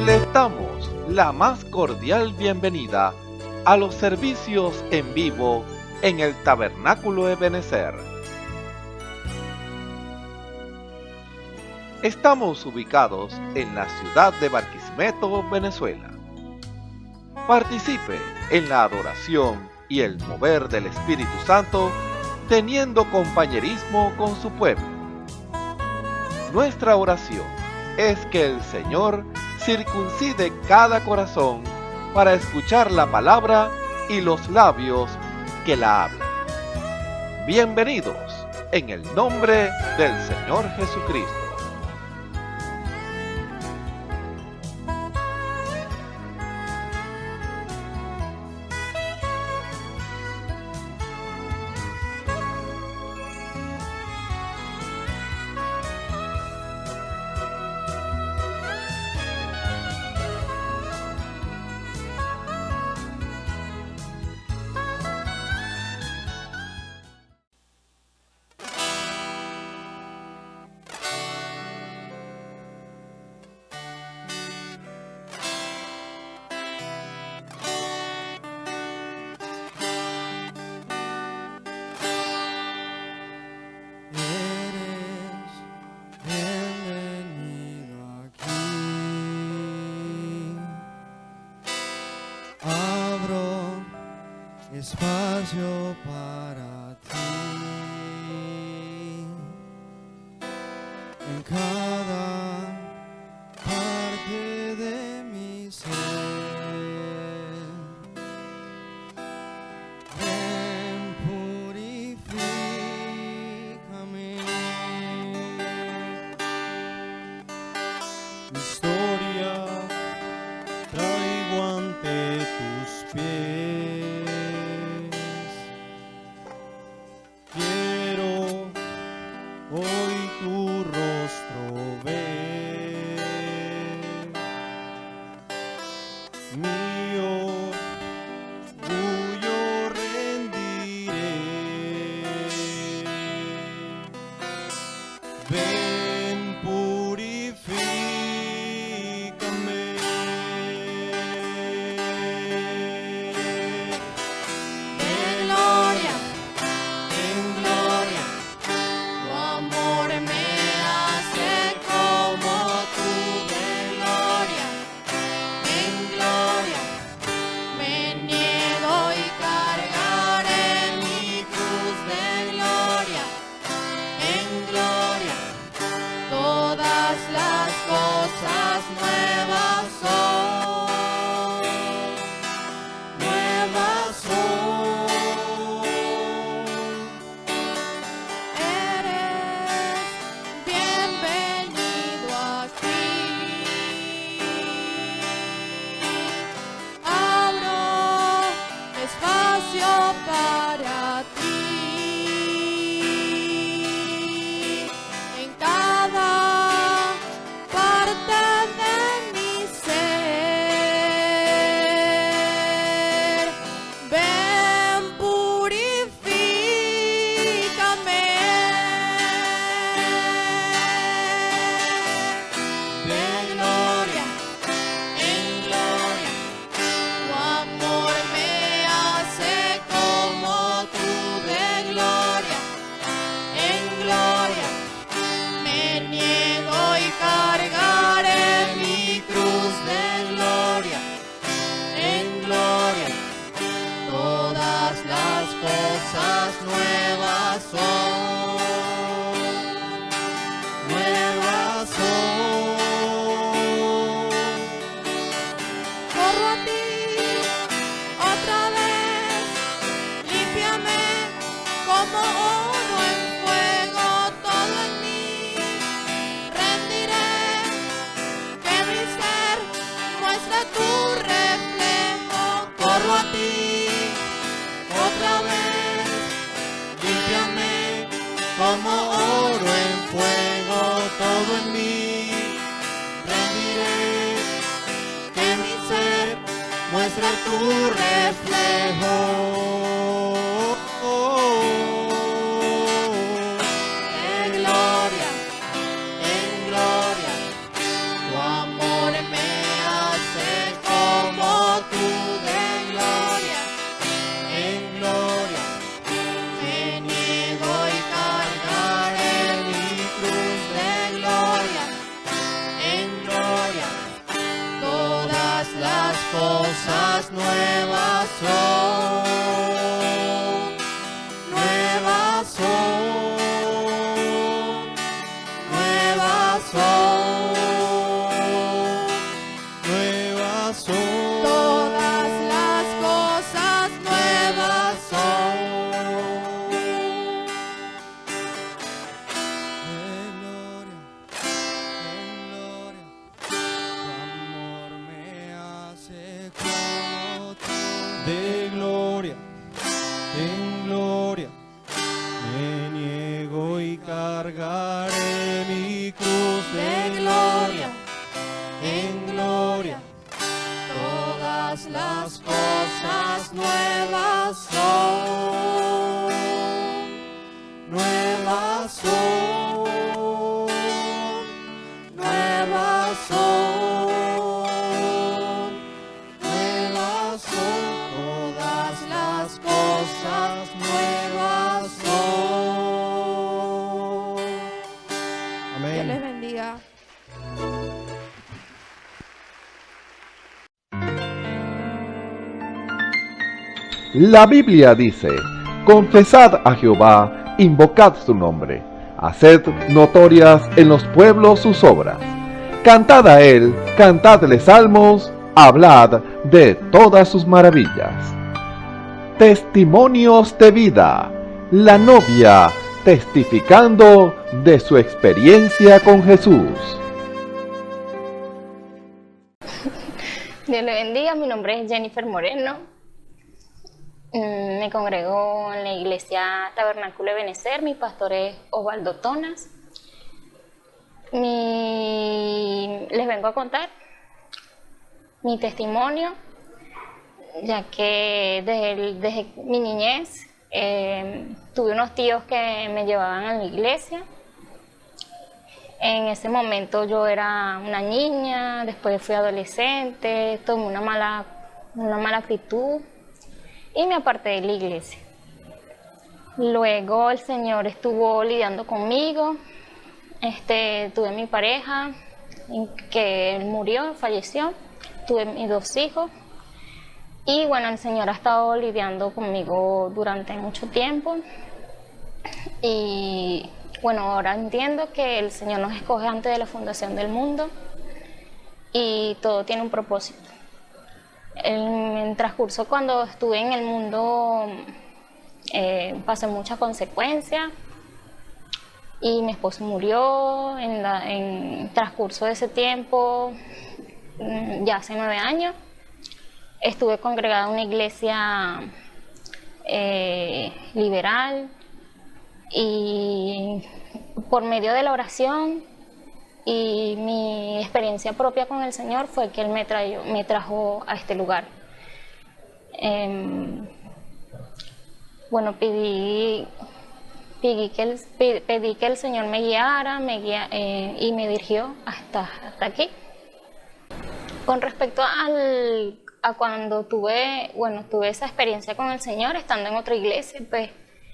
Les damos la más cordial bienvenida a los servicios en vivo en el Tabernáculo Ebenezer. Estamos ubicados en la ciudad de Barquisimeto, Venezuela. Participe en la adoración y el mover del Espíritu Santo, teniendo compañerismo con su pueblo. Nuestra oración es que el Señor circuncide cada corazón para escuchar la palabra y los labios que la hablan. Bienvenidos en el nombre del Señor Jesucristo. Espacio para ti en cada parte de mi ser. Ven, purifícame. Mi historia traigo ante tus pies. Hoy tu rostro ver, mi orgullo rendiré. Ven, purifícame. Para ti, en cada parte de mi ser. Ven, purifícame. De gloria en gloria, tu amor me hace como tú. De gloria en gloria, me niego y cargaré mi cruz. De gloria en gloria, todas las cosas nuevas son, nuevas son. Corro a ti otra vez, límpiame como oro en fuego, todo en mí rendiré, que mi ser muestre tu reflejo. Corro a ti otra vez, límpiame como oro en fuego, todo en mí rendiré, que mi ser muestre tu reflejo. En gloria, tu amor me nuevas son, nuevas son, nuevas son, nuevas son. Todas las cosas nuevas son. De gloria en gloria, me niego y cargaré mi cruz. De gloria en gloria, todas las cosas nuevas son. nuevas son, Nuevas son. nuevas son, Todas las cosas nuevas son. Dios les amén. bendiga. La Biblia dice, confesad a Jehová, invocad su nombre, haced notorias en los pueblos sus obras. Cantad a él, cantadle salmos, hablad de todas sus maravillas. Testimonios de vida, la novia testificando de su experiencia con Jesús. Dios le bendiga, mi nombre es Jennifer Moreno. Me congrego en la iglesia Tabernáculo de Benecer, mi pastor es Osvaldo Tonas. Les vengo a contar mi testimonio, ya que desde mi niñez tuve unos tíos que me llevaban a la iglesia. En ese momento yo era una niña, después fui adolescente, tomé una mala actitud y me aparté de la iglesia. Luego el Señor estuvo lidiando conmigo. Tuve mi pareja, que él murió, falleció. Tuve mis 2 hijos. Y bueno, el Señor ha estado lidiando conmigo durante mucho tiempo. Y bueno, ahora entiendo que el Señor nos escoge antes de la fundación del mundo. Y todo tiene un propósito. En el transcurso cuando estuve en el mundo pasé muchas consecuencias y mi esposo murió en el transcurso de ese tiempo, ya hace 9 años. Estuve congregada en una iglesia liberal y por medio de la oración y mi experiencia propia con el Señor fue que Él me trajo a este lugar. Bueno, pedí que el Señor me guiara y me dirigió hasta aquí. Con respecto a cuando tuve esa experiencia con el Señor, estando en otra iglesia, pues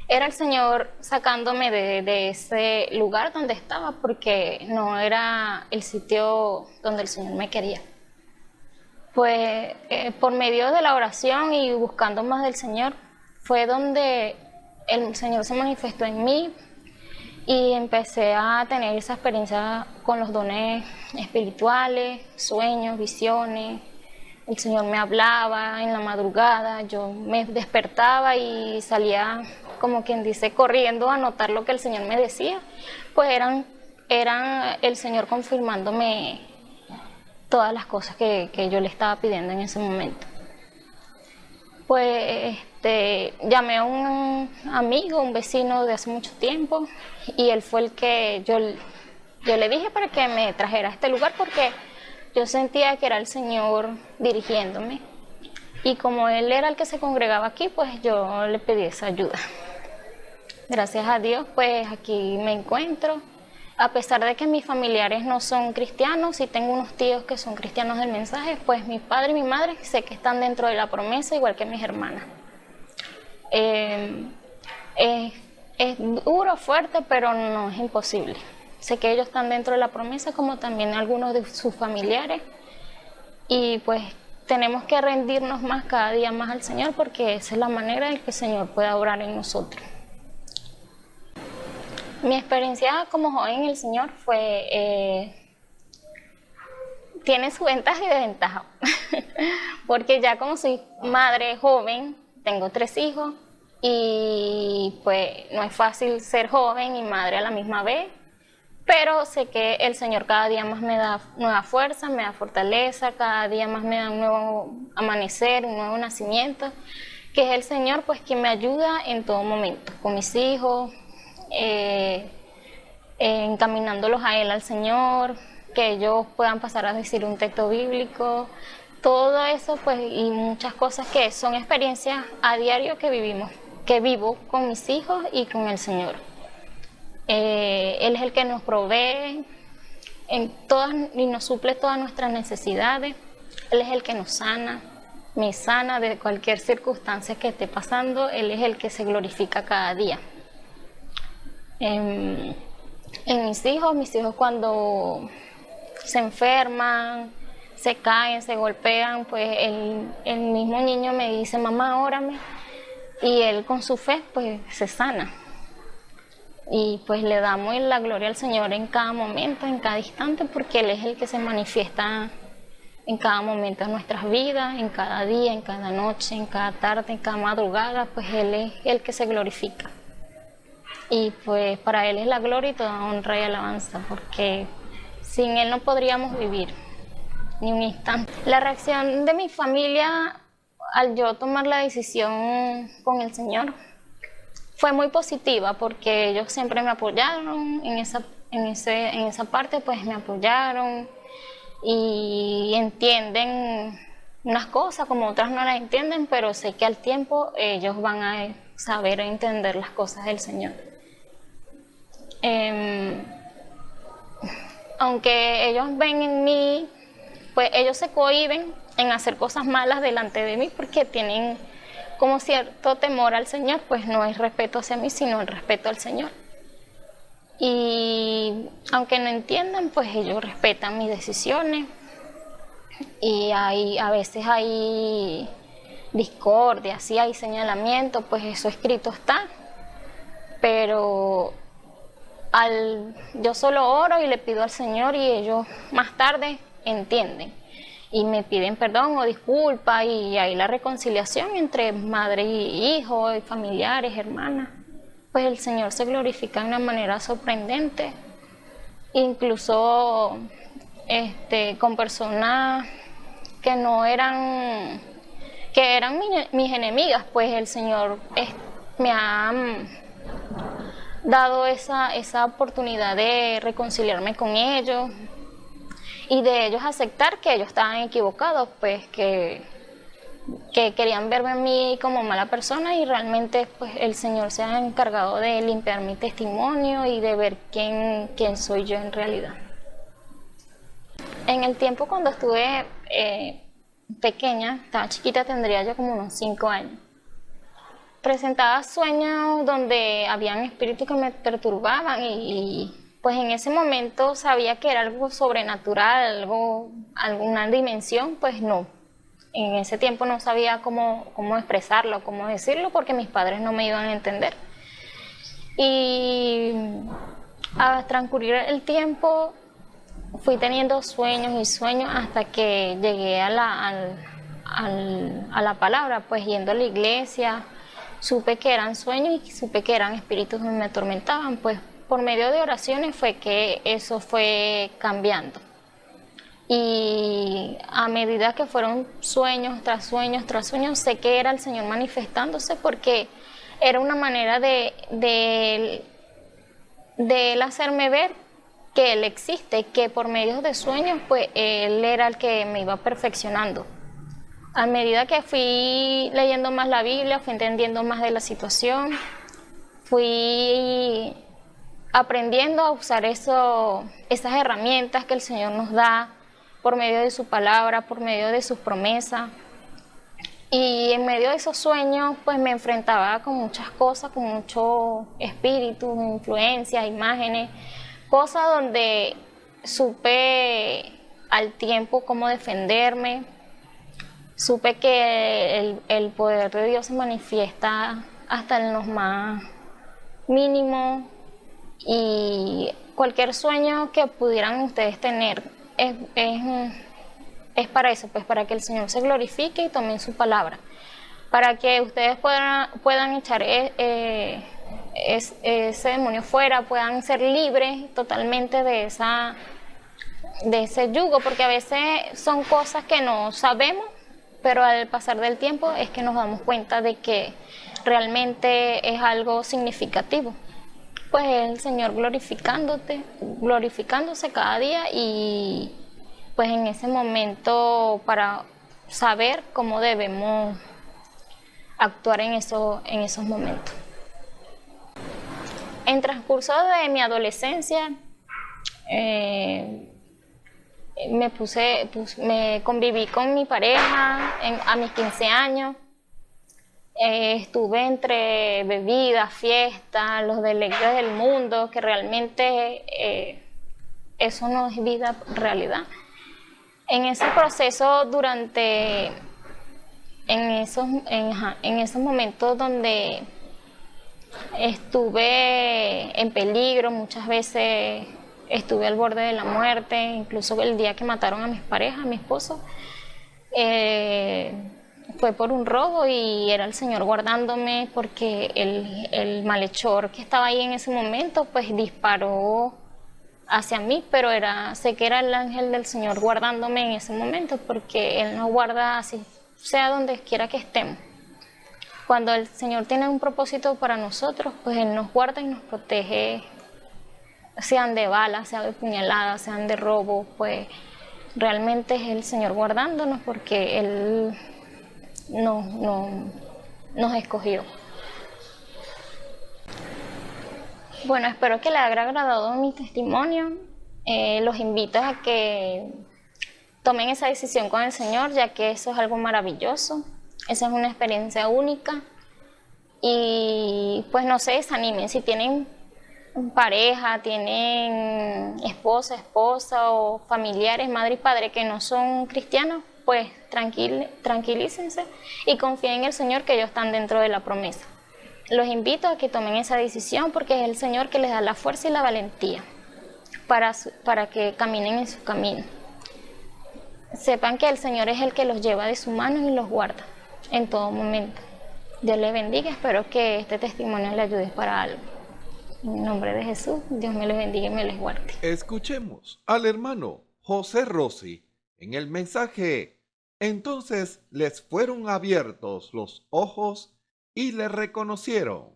era el Señor sacándome de ese lugar donde estaba, porque no era el sitio donde el Señor me quería. Pues por medio de la oración y buscando más del Señor, fue donde el Señor se manifestó en mí y empecé a tener esa experiencia con los dones espirituales, sueños, visiones. El Señor me hablaba en la madrugada, yo me despertaba y salía, como quien dice, corriendo a notar lo que el Señor me decía. Pues eran el Señor confirmándome todas las cosas que yo le estaba pidiendo en ese momento. Pues llamé a un amigo, un vecino de hace mucho tiempo, y él fue el que yo le dije para que me trajera a este lugar, porque yo sentía que era el Señor dirigiéndome. Y como él era el que se congregaba aquí, pues yo le pedí esa ayuda. Gracias a Dios, pues aquí me encuentro. A pesar de que mis familiares no son cristianos, y tengo unos tíos que son cristianos del mensaje, pues mi padre y mi madre sé que están dentro de la promesa, igual que mis hermanas. Es duro, fuerte, pero no es imposible. Sé que ellos están dentro de la promesa, como también algunos de sus familiares. Y pues tenemos que rendirnos más cada día más al Señor, porque esa es la manera en que el Señor pueda obrar en nosotros. Mi experiencia como joven en el Señor fue, tiene sus ventajas y desventajas, porque ya como soy madre joven, tengo 3 hijos, y pues no es fácil ser joven y madre a la misma vez, pero sé que el Señor cada día más me da nueva fuerza, me da fortaleza, cada día más me da un nuevo amanecer, un nuevo nacimiento, que es el Señor pues quien me ayuda en todo momento, con mis hijos, encaminándolos a Él, al Señor, que ellos puedan pasar a decir un texto bíblico, todo eso pues y muchas cosas que son experiencias a diario que vivo con mis hijos y con el Señor. Él es el que nos provee y nos suple todas nuestras necesidades. Él es el que nos sana, me sana de cualquier circunstancia que esté pasando. Él es el que se glorifica cada día. En mis hijos cuando se enferman, se caen, se golpean, pues el mismo niño me dice, mamá, órame, y él con su fe pues se sana. Y pues le damos la gloria al Señor en cada momento, en cada instante, porque Él es el que se manifiesta en cada momento de nuestras vidas, en cada día, en cada noche, en cada tarde, en cada madrugada, pues Él es el que se glorifica. Y pues para Él es la gloria y toda honra y alabanza, porque sin Él no podríamos vivir ni un instante. La reacción de mi familia al yo tomar la decisión con el Señor fue muy positiva, porque ellos siempre me apoyaron en esa parte, pues me apoyaron y entienden unas cosas como otras no las entienden, pero sé que al tiempo ellos van a saber entender las cosas del Señor. Aunque ellos ven en mí, pues ellos se cohíben en hacer cosas malas delante de mí porque tienen como cierto temor al Señor, pues no es respeto hacia mí, sino el respeto al Señor. Y aunque no entiendan, pues ellos respetan mis decisiones. Y a veces hay discordia, sí hay señalamiento, pues eso escrito está. Pero yo solo oro y le pido al Señor y ellos más tarde entienden. Y me piden perdón o disculpa y hay la reconciliación entre madre y hijo, y familiares, hermanas. Pues el Señor se glorifica de una manera sorprendente, incluso con personas que eran mis enemigas, pues el Señor me ha dado esa oportunidad de reconciliarme con ellos. Y de ellos aceptar que ellos estaban equivocados, pues que querían verme a mí como mala persona y realmente pues el Señor se ha encargado de limpiar mi testimonio y de ver quién soy yo en realidad. En el tiempo cuando estuve pequeña, estaba chiquita, tendría yo como unos 5 años. Presentaba sueños donde habían espíritus que me perturbaban y pues en ese momento sabía que era algo sobrenatural, alguna dimensión, pues no. En ese tiempo no sabía cómo expresarlo, cómo decirlo, porque mis padres no me iban a entender. Y al transcurrir el tiempo fui teniendo sueños y sueños hasta que llegué a la palabra, pues yendo a la iglesia, supe que eran sueños y supe que eran espíritus que me atormentaban, pues por medio de oraciones fue que eso fue cambiando. Y a medida que fueron sueños tras sueños tras sueños, sé que era el Señor manifestándose porque era una manera de Él hacerme ver que Él existe, que por medio de sueños, pues Él era el que me iba perfeccionando. A medida que fui leyendo más la Biblia, fui entendiendo más de la situación, fui aprendiendo a usar esas herramientas que el Señor nos da por medio de su palabra, por medio de sus promesas. Y en medio de esos sueños, pues me enfrentaba con muchas cosas, con muchos espíritus, influencias, imágenes, cosas donde supe al tiempo cómo defenderme, supe que el poder de Dios se manifiesta hasta en los más mínimos, y cualquier sueño que pudieran ustedes tener es para eso, pues para que el Señor se glorifique y tomen su palabra, para que ustedes puedan echar ese demonio fuera, puedan ser libres totalmente de ese yugo, porque a veces son cosas que no sabemos, pero al pasar del tiempo es que nos damos cuenta de que realmente es algo significativo. Pues el Señor glorificándose cada día, y pues en ese momento para saber cómo debemos actuar en esos momentos. En transcurso de mi adolescencia, me conviví con mi pareja a mis 15 años. Estuve entre bebidas, fiestas, los deleites del mundo, que realmente eso no es vida realidad. En ese proceso, en esos momentos donde estuve en peligro, muchas veces estuve al borde de la muerte, incluso el día que mataron a mis parejas, a mi esposo, fue por un robo, y era el Señor guardándome, porque el malhechor que estaba ahí en ese momento pues disparó hacia mí, pero sé que era el ángel del Señor guardándome en ese momento, porque Él nos guarda así sea donde quiera que estemos. Cuando el Señor tiene un propósito para nosotros, pues Él nos guarda y nos protege, sean de balas, sean de puñaladas, sean de robo, pues realmente es el Señor guardándonos, porque Él nos escogió. Bueno, espero que les haya agradado mi testimonio. Los invito a que tomen esa decisión con el Señor, ya que eso es algo maravilloso. Esa es una experiencia única. Y pues no se desanimen. Si tienen pareja, tienen esposa o familiares, madre y padre que no son cristianos, pues tranquilícense y confíen en el Señor, que ellos están dentro de la promesa. Los invito a que tomen esa decisión, porque es el Señor que les da la fuerza y la valentía para que caminen en su camino. Sepan que el Señor es el que los lleva de su mano y los guarda en todo momento. Dios les bendiga, espero que este testimonio les ayude para algo. En el nombre de Jesús, Dios me les bendiga y me les guarde. Escuchemos al hermano José Rossi en el mensaje. Entonces les fueron abiertos los ojos y le reconocieron.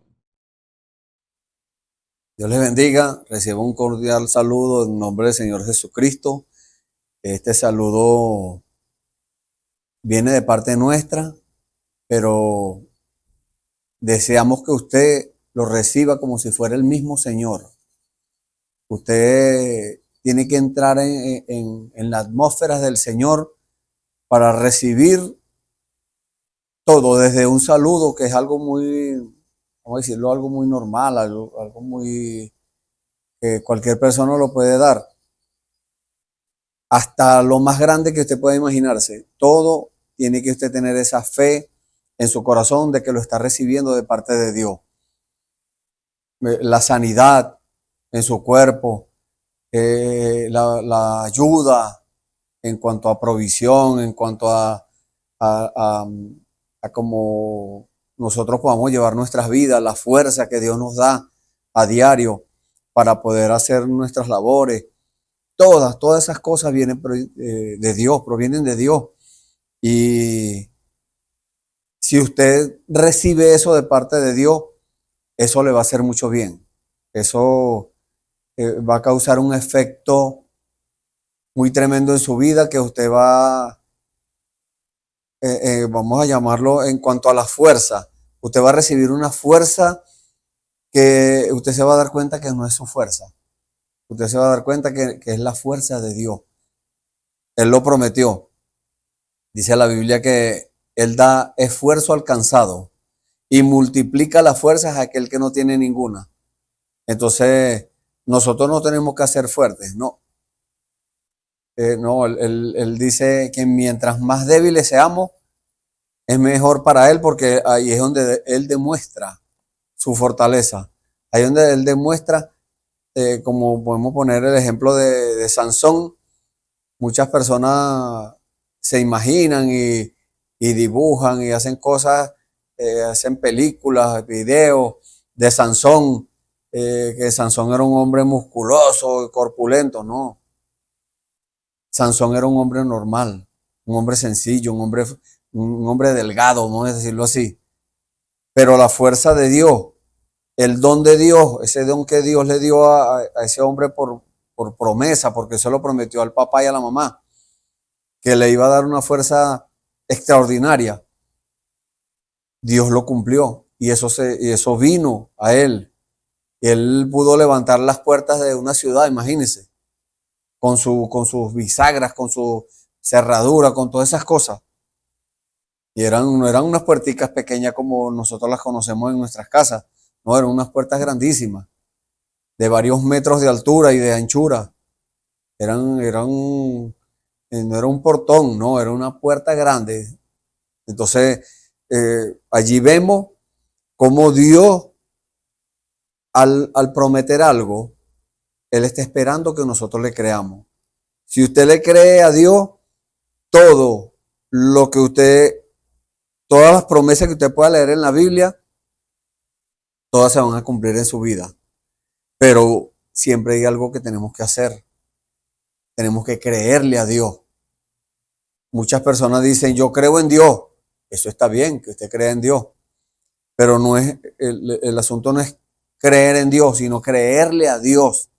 Dios les bendiga, recibo un cordial saludo en nombre del Señor Jesucristo. Este saludo viene de parte nuestra, pero deseamos que usted lo reciba como si fuera el mismo Señor. Usted tiene que entrar en la atmósfera del Señor para recibir todo, desde un saludo, que es algo muy, vamos a decirlo, algo muy normal, algo muy que cualquier persona lo puede dar, hasta lo más grande que usted pueda imaginarse. Todo tiene que usted tener esa fe en su corazón de que lo está recibiendo de parte de Dios. La sanidad en su cuerpo, la ayuda en cuanto a provisión, en cuanto a cómo nosotros podamos llevar nuestras vidas, la fuerza que Dios nos da a diario para poder hacer nuestras labores. Todas esas cosas vienen de Dios, provienen de Dios. Y si usted recibe eso de parte de Dios, eso le va a hacer mucho bien. Eso va a causar un efecto muy tremendo en su vida, que usted va, vamos a llamarlo, en cuanto a la fuerza. Usted va a recibir una fuerza que usted se va a dar cuenta que no es su fuerza. Usted se va a dar cuenta que es la fuerza de Dios. Él lo prometió. Dice la Biblia que Él da esfuerzo al cansado y multiplica las fuerzas a aquel que no tiene ninguna. Entonces, nosotros no tenemos que ser fuertes, no. No, él dice que mientras más débiles seamos, Es mejor para él porque ahí es donde él demuestra su fortaleza. Ahí es donde él demuestra, como podemos poner el ejemplo de Sansón. Muchas personas se imaginan y dibujan y hacen cosas, hacen películas, videos de Sansón, que Sansón era un hombre musculoso y corpulento. No, Sansón era un hombre normal, un hombre sencillo, un hombre delgado, vamos a decirlo así. Pero la fuerza de Dios, el don de Dios, ese don que Dios le dio a ese hombre por promesa, porque se lo prometió al papá y a la mamá, que le iba a dar una fuerza extraordinaria. Dios lo cumplió y eso vino a él. Y él pudo levantar las puertas de una ciudad, imagínense, con sus bisagras, con su cerradura, con todas esas cosas. Y no eran unas puerticas pequeñas como nosotros las conocemos en nuestras casas. No, eran unas puertas grandísimas, de varios metros de altura y de anchura. No era un portón, no, era una puerta grande. Entonces, allí vemos cómo Dios, al prometer algo, Él está esperando que nosotros le creamos. Si usted le cree a Dios, todo lo que todas las promesas que usted pueda leer en la Biblia, todas se van a cumplir en su vida. Pero siempre hay algo que tenemos que hacer. Tenemos que creerle a Dios. Muchas personas dicen, yo creo en Dios. Eso está bien, que usted crea en Dios. Pero no es, el asunto no es creer en Dios, sino creerle a Dios.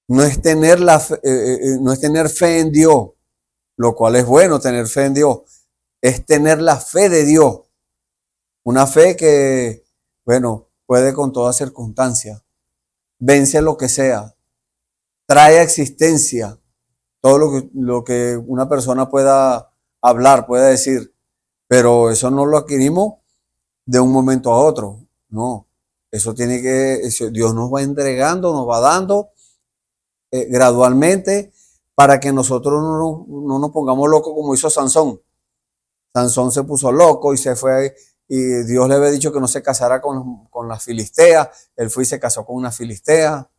No es tener no es tener fe en Dios, lo cual es bueno tener fe en Dios. Es tener la fe de Dios. Una fe que, bueno, puede con toda circunstancia. Vence lo que sea. Trae a existencia todo lo que una persona pueda hablar, pueda decir. Pero eso no lo adquirimos de un momento a otro. No. Dios nos va entregando, nos va dando gradualmente para que nosotros no nos pongamos locos como hizo Sansón. Sansón se puso loco y se fue, y Dios le había dicho que no se casara con las filisteas. Él fue y se casó con una filistea.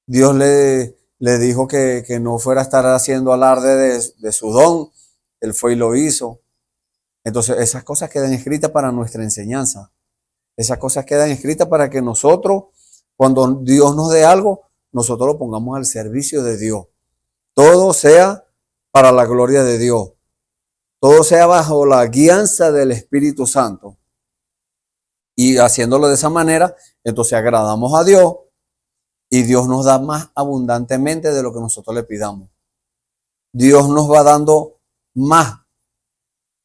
Dios le dijo que no fuera a estar haciendo alarde de su don. Él fue y lo hizo. Entonces esas cosas quedan escritas para nuestra enseñanza. Esas cosas quedan escritas para que nosotros, cuando Dios nos dé algo, nosotros lo pongamos al servicio de Dios. Todo sea para la gloria de Dios. Todo sea bajo la guianza del Espíritu Santo. Y haciéndolo de esa manera, entonces agradamos a Dios y Dios nos da más abundantemente de lo que nosotros le pidamos. Dios nos va dando más.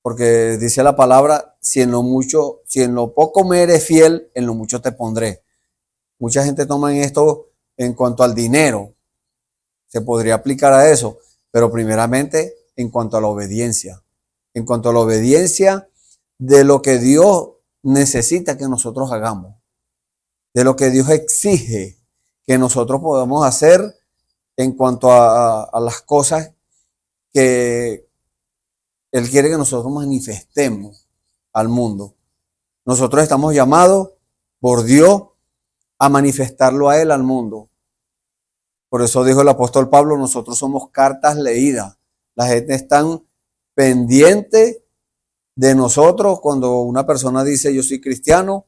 Porque dice la palabra, si en lo poco me eres fiel, en lo mucho te pondré. Mucha gente toma en esto en cuanto al dinero. Se podría aplicar a eso, pero primeramente en cuanto a la obediencia. En cuanto a la obediencia de lo que Dios necesita que nosotros hagamos. De lo que Dios exige que nosotros podamos hacer en cuanto a las cosas que Él quiere que nosotros manifestemos al mundo. Nosotros estamos llamados por Dios a manifestarlo a Él al mundo. Por eso dijo el apóstol Pablo, nosotros somos cartas leídas. La gente está pendiente de nosotros. Cuando una persona dice yo soy cristiano,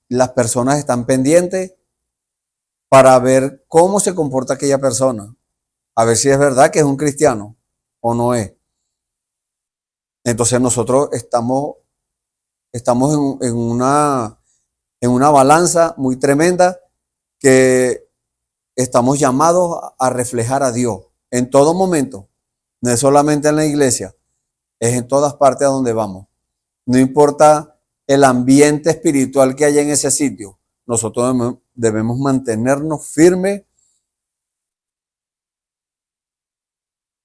las personas están pendientes para ver cómo se comporta aquella persona. A ver si es verdad que es un cristiano o no es. Entonces nosotros estamos en una balanza muy tremenda que estamos llamados a reflejar a Dios en todo momento. No es solamente en la iglesia, es en todas partes a donde vamos. No importa el ambiente espiritual que haya en ese sitio, nosotros debemos mantenernos firmes,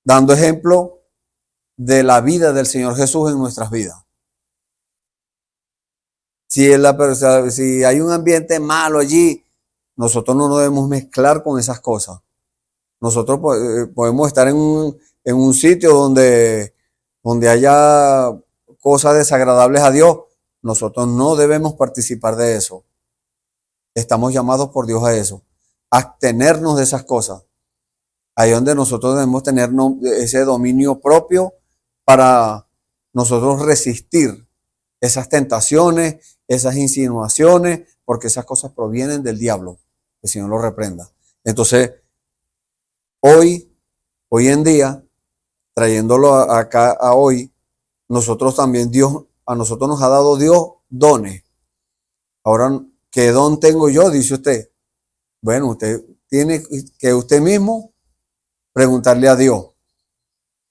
dando ejemplo de la vida del Señor Jesús en nuestras vidas. Si hay un ambiente malo allí, nosotros no nos debemos mezclar con esas cosas. Nosotros podemos estar en en un sitio donde haya cosas desagradables a Dios, nosotros no debemos participar de eso. Estamos llamados por Dios a eso, a abstenernos de esas cosas. Ahí donde nosotros debemos tener ese dominio propio para nosotros resistir esas tentaciones, esas insinuaciones, porque esas cosas provienen del diablo, que el Señor lo reprenda. Entonces, hoy en día, trayéndolo acá a hoy, nosotros también a nosotros nos ha dado Dios dones. Ahora, ¿qué don tengo yo? Dice usted. Bueno, usted tiene que usted mismo preguntarle a Dios.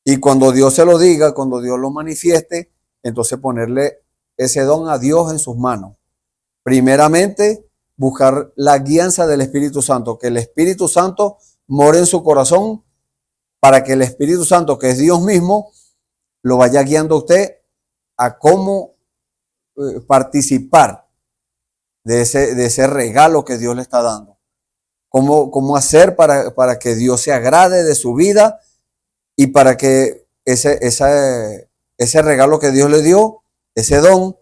Y cuando Dios se lo diga, cuando Dios lo manifieste, entonces ponerle ese don a Dios en sus manos. Primeramente, buscar la guianza del Espíritu Santo, que el Espíritu Santo more en su corazón para que el Espíritu Santo, que es Dios mismo, lo vaya guiando a usted a cómo participar de ese regalo que Dios le está dando. Cómo hacer para que Dios se agrade de su vida y para que ese regalo que Dios le dio, ese don,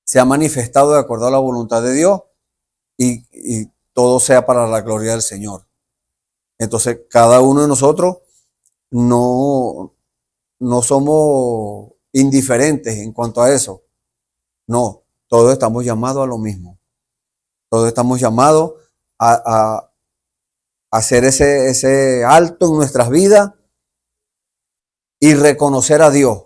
sea manifestado de acuerdo a la voluntad de Dios y todo sea para la gloria del Señor. Entonces, cada uno de nosotros no somos indiferentes en cuanto a eso. No, todos estamos llamados a lo mismo. Todos estamos llamados a hacer ese alto en nuestras vidas y reconocer a Dios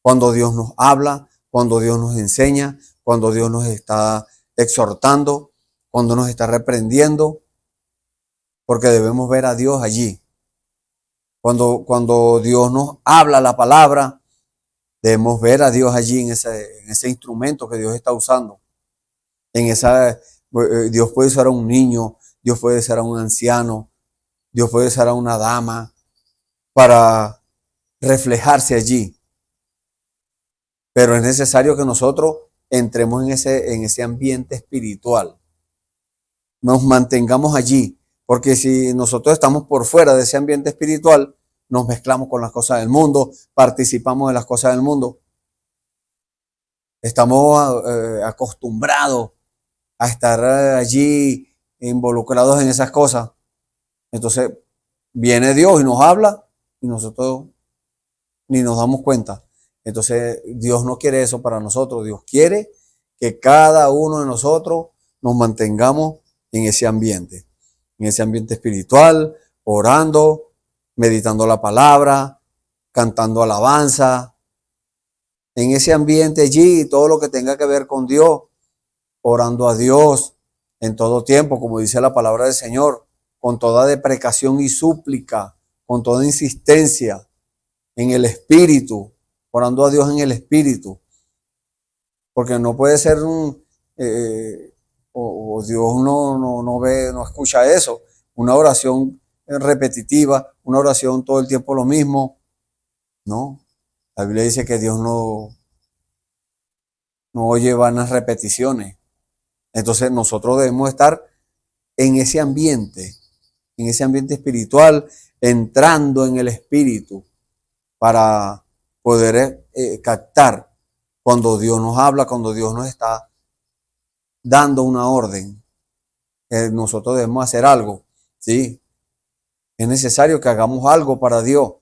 cuando Dios nos habla, cuando Dios nos enseña, cuando Dios nos está exhortando, cuando nos está reprendiendo, porque debemos ver a Dios allí. Cuando Dios nos habla la palabra, debemos ver a Dios allí en ese instrumento que Dios está usando. Dios puede usar a un niño, Dios puede usar a un anciano, Dios puede usar a una dama para reflejarse allí. Pero es necesario que nosotros entremos en ese ambiente espiritual. Nos mantengamos allí. Porque si nosotros estamos por fuera de ese ambiente espiritual, nos mezclamos con las cosas del mundo, participamos de las cosas del mundo. Estamos acostumbrados a estar allí involucrados en esas cosas. Entonces, viene Dios y nos habla y nosotros ni nos damos cuenta. Entonces, Dios no quiere eso para nosotros. Dios quiere que cada uno de nosotros nos mantengamos en ese ambiente espiritual, orando, meditando la palabra, cantando alabanza, en ese ambiente allí, todo lo que tenga que ver con Dios, orando a Dios en todo tiempo, como dice la palabra del Señor, con toda deprecación y súplica, con toda insistencia, en el Espíritu, orando a Dios en el Espíritu, porque no puede ser o Dios no ve, no escucha eso. Una oración repetitiva, una oración todo el tiempo lo mismo. No, la Biblia dice que Dios no oye vanas repeticiones. Entonces nosotros debemos estar en ese ambiente espiritual, entrando en el Espíritu para poder captar cuando Dios nos habla, cuando Dios nos está dando una orden. Nosotros debemos hacer algo, ¿sí? Es necesario que hagamos algo para Dios.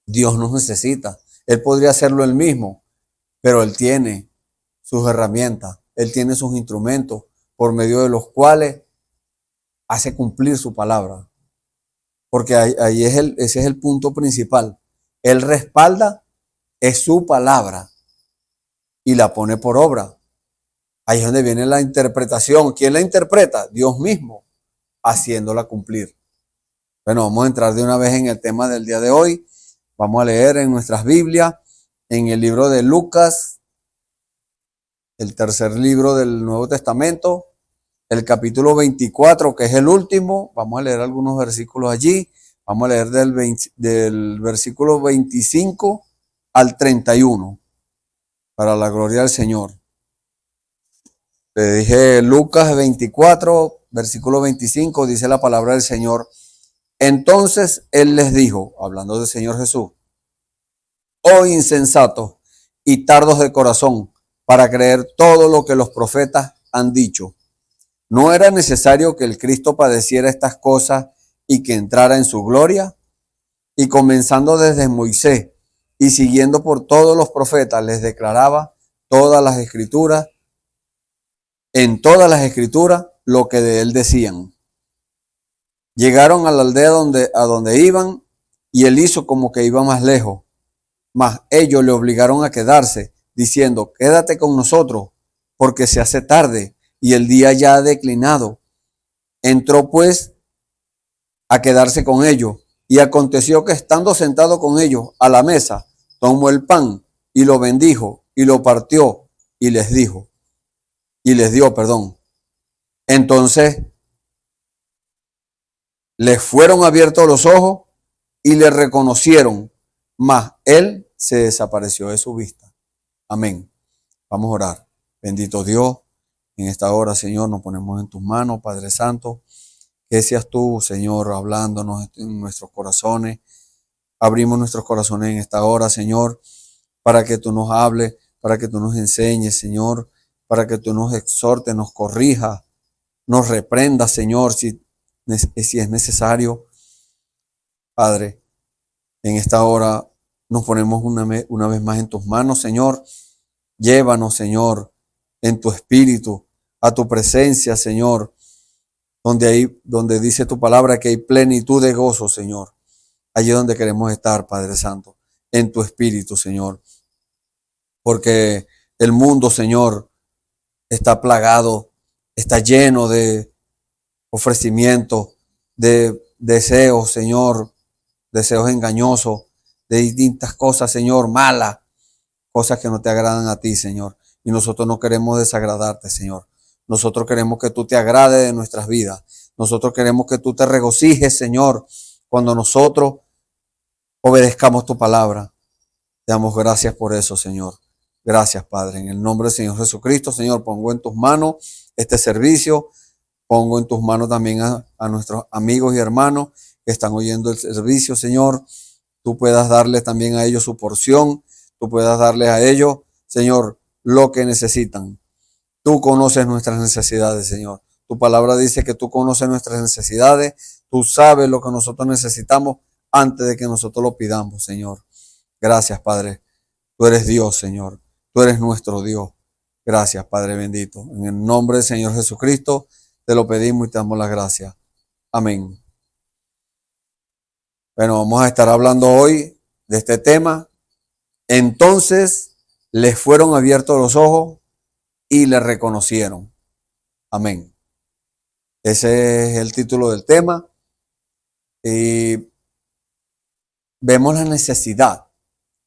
Dios nos necesita. Él podría hacerlo él mismo, pero Él tiene sus herramientas, Él tiene sus instrumentos por medio de los cuales hace cumplir su palabra. Porque ese es el punto principal. Él respalda, es su palabra y la pone por obra. Ahí es donde viene la interpretación. ¿Quién la interpreta? Dios mismo, haciéndola cumplir. Bueno, vamos a entrar de una vez en el tema del día de hoy. Vamos a leer en nuestras Biblias, en el libro de Lucas, el tercer libro del Nuevo Testamento, el capítulo 24, que es el último. Vamos a leer algunos versículos allí. Vamos a leer del versículo 25 al 31, para la gloria del Señor. Le dije Lucas 24, versículo 25, dice la palabra del Señor: Entonces él les dijo, hablando del Señor Jesús: oh insensatos y tardos de corazón, para creer todo lo que los profetas han dicho. ¿No era necesario que el Cristo padeciera estas cosas y que entrara en su gloria? Y comenzando desde Moisés y siguiendo por todos los profetas, les declaraba todas las escrituras, en todas las escrituras, lo que de él decían. Llegaron a la aldea a donde iban, y él hizo como que iba más lejos. Mas ellos le obligaron a quedarse, diciendo: quédate con nosotros, porque se hace tarde y el día ya ha declinado. Entró pues a quedarse con ellos, y aconteció que estando sentado con ellos a la mesa, tomó el pan y lo bendijo y lo partió y les dio. Entonces les fueron abiertos los ojos y le reconocieron, mas él se desapareció de su vista. Amén. Vamos a orar. Bendito Dios, en esta hora, Señor, nos ponemos en tus manos, Padre Santo. Que seas tú, Señor, hablándonos en nuestros corazones. Abrimos nuestros corazones en esta hora, Señor, para que tú nos hables, para que tú nos enseñes, Señor, para que tú nos exhortes, nos corrijas, nos reprendas, Señor, si es necesario. Padre, en esta hora nos ponemos una vez más en tus manos, Señor. Llévanos, Señor, en tu espíritu, a tu presencia, Señor, donde dice tu palabra que hay plenitud de gozo, Señor. Allí es donde queremos estar, Padre Santo, en tu espíritu, Señor. Porque el mundo, Señor, está plagado, está lleno de ofrecimientos, de deseos, Señor, deseos engañosos, de distintas cosas, Señor, malas, cosas que no te agradan a ti, Señor. Y nosotros no queremos desagradarte, Señor. Nosotros queremos que tú te agrades de nuestras vidas. Nosotros queremos que tú te regocijes, Señor, cuando nosotros obedezcamos tu palabra. Te damos gracias por eso, Señor. Gracias, Padre. En el nombre del Señor Jesucristo, Señor, pongo en tus manos este servicio. Pongo en tus manos también a nuestros amigos y hermanos que están oyendo el servicio, Señor. Tú puedas darles también a ellos su porción. Tú puedas darles a ellos, Señor, lo que necesitan. Tú conoces nuestras necesidades, Señor. Tu palabra dice que tú conoces nuestras necesidades. Tú sabes lo que nosotros necesitamos antes de que nosotros lo pidamos, Señor. Gracias, Padre. Tú eres Dios, Señor. Tú eres nuestro Dios. Gracias, Padre bendito. En el nombre del Señor Jesucristo te lo pedimos y te damos las gracias. Amén. Bueno, vamos a estar hablando hoy de este tema. Entonces les fueron abiertos los ojos y le reconocieron. Amén. Ese es el título del tema. Y vemos la necesidad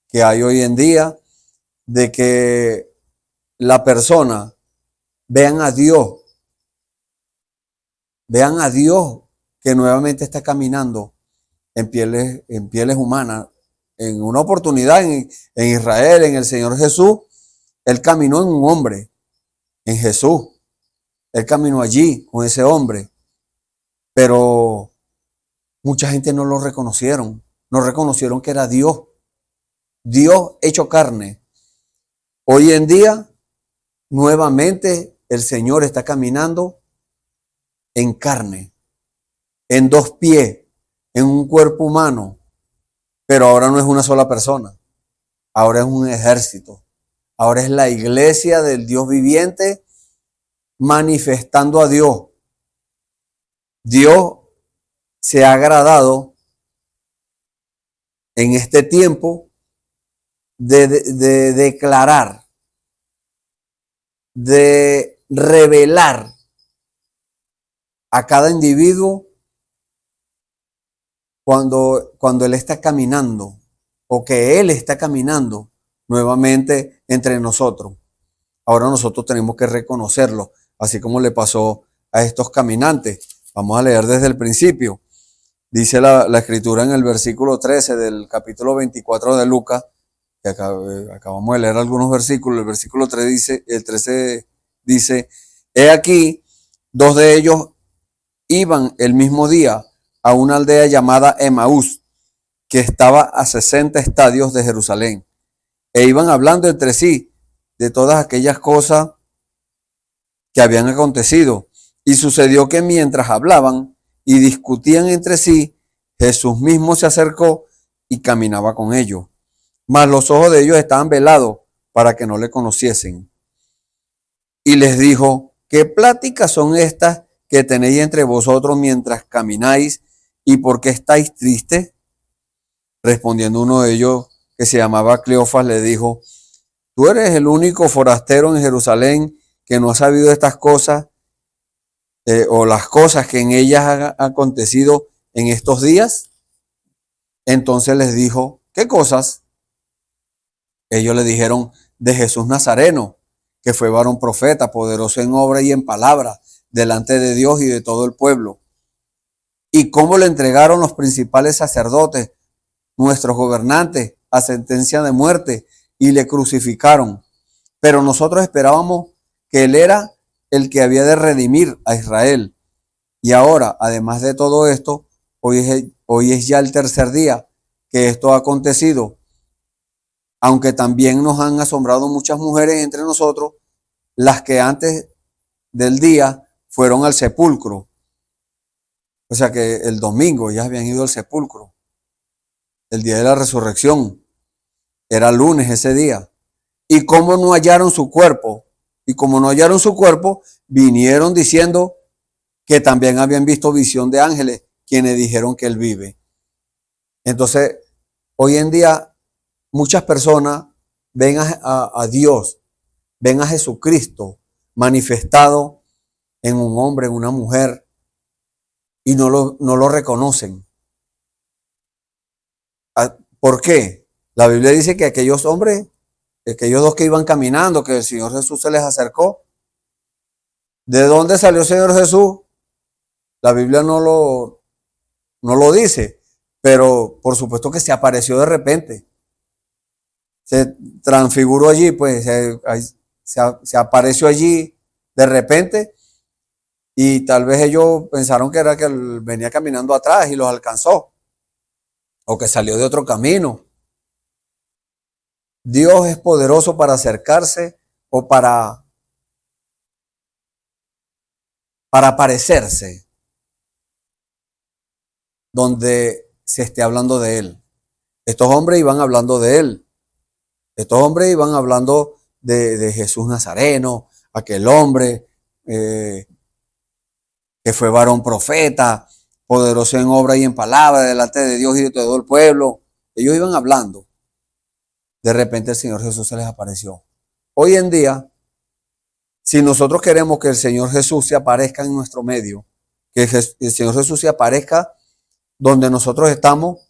que hay hoy en día de que la persona vean a Dios que nuevamente está caminando en pieles humanas. En una oportunidad en Israel, en el Señor Jesús, Él caminó en un hombre, en Jesús. Él caminó allí con ese hombre, pero mucha gente no lo reconocieron. No reconocieron que era Dios. Dios hecho carne. Hoy en día, nuevamente, el Señor está caminando en carne, en dos pies, en un cuerpo humano. Pero ahora no es una sola persona. Ahora es un ejército. Ahora es la iglesia del Dios viviente manifestando a Dios. Dios se ha agradado en este tiempo de declarar, de revelar a cada individuo cuando Él está caminando o que Él está caminando nuevamente entre nosotros. Ahora nosotros tenemos que reconocerlo, así como le pasó a estos caminantes. Vamos a leer desde el principio. Dice la escritura en el versículo 13 del capítulo 24 de Lucas, que acabamos de leer algunos versículos. El versículo 3 dice, el 13 dice: he aquí, dos de ellos iban el mismo día a una aldea llamada Emaús, que estaba a 60 estadios de Jerusalén, e iban hablando entre sí de todas aquellas cosas que habían acontecido. Y sucedió que mientras hablaban y discutían entre sí, Jesús mismo se acercó y caminaba con ellos. Mas los ojos de ellos estaban velados para que no le conociesen. Y les dijo: ¿qué pláticas son estas que tenéis entre vosotros mientras camináis? ¿Y por qué estáis tristes? Respondiendo uno de ellos, que se llamaba Cleofas, le dijo: ¿tú eres el único forastero en Jerusalén que no ha sabido estas cosas o las cosas que en ellas han acontecido en estos días? Entonces les dijo: ¿qué cosas? Ellos le dijeron: de Jesús Nazareno, que fue varón profeta, poderoso en obra y en palabra, delante de Dios y de todo el pueblo. Y cómo le entregaron los principales sacerdotes, nuestros gobernantes, a sentencia de muerte, y le crucificaron. Pero nosotros esperábamos que él era el que había de redimir a Israel. Y ahora, además de todo esto, hoy es ya el tercer día que esto ha acontecido. Aunque también nos han asombrado muchas mujeres entre nosotros, las que antes del día fueron al sepulcro. O sea que el domingo ya habían ido al sepulcro. El día de la resurrección. Era lunes ese día. Y como no hallaron su cuerpo, vinieron diciendo que también habían visto visión de ángeles, quienes dijeron que él vive. Entonces, hoy en día, muchas personas ven a Dios, ven a Jesucristo manifestado en un hombre, en una mujer, y no lo reconocen. ¿Por qué? La Biblia dice que aquellos hombres, aquellos dos que iban caminando, que el Señor Jesús se les acercó. ¿De dónde salió el Señor Jesús? La Biblia no lo dice, pero por supuesto que se apareció de repente. Se transfiguró allí, pues se apareció allí de repente, y tal vez ellos pensaron que era que él venía caminando atrás y los alcanzó, o que salió de otro camino. Dios es poderoso para acercarse o para aparecerse donde se esté hablando de él. Estos hombres iban hablando de él. Estos hombres iban hablando de Jesús Nazareno, aquel hombre que fue varón profeta, poderoso en obra y en palabra, delante de Dios y de todo el pueblo. Ellos iban hablando. De repente el Señor Jesús se les apareció. Hoy en día, si nosotros queremos que el Señor Jesús se aparezca en nuestro medio, que el Señor Jesús se aparezca donde nosotros estamos,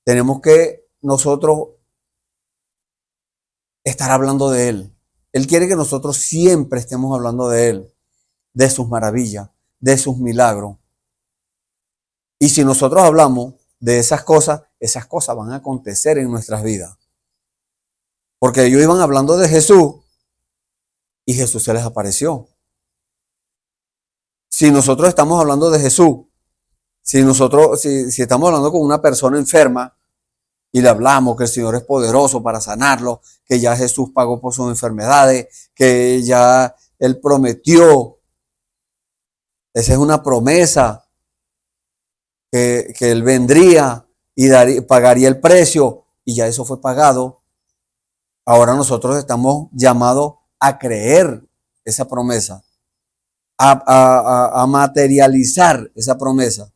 tenemos que nosotros estar hablando de Él. Él quiere que nosotros siempre estemos hablando de Él, de sus maravillas, de sus milagros. Y si nosotros hablamos de esas cosas van a acontecer en nuestras vidas. Porque ellos iban hablando de Jesús y Jesús se les apareció. Si nosotros estamos hablando de Jesús, si estamos hablando con una persona enferma y le hablamos que el Señor es poderoso para sanarlo, que ya Jesús pagó por sus enfermedades, que ya Él prometió, esa es una promesa, que Él vendría y pagaría el precio, y ya eso fue pagado. Ahora nosotros estamos llamados a creer esa promesa, a materializar esa promesa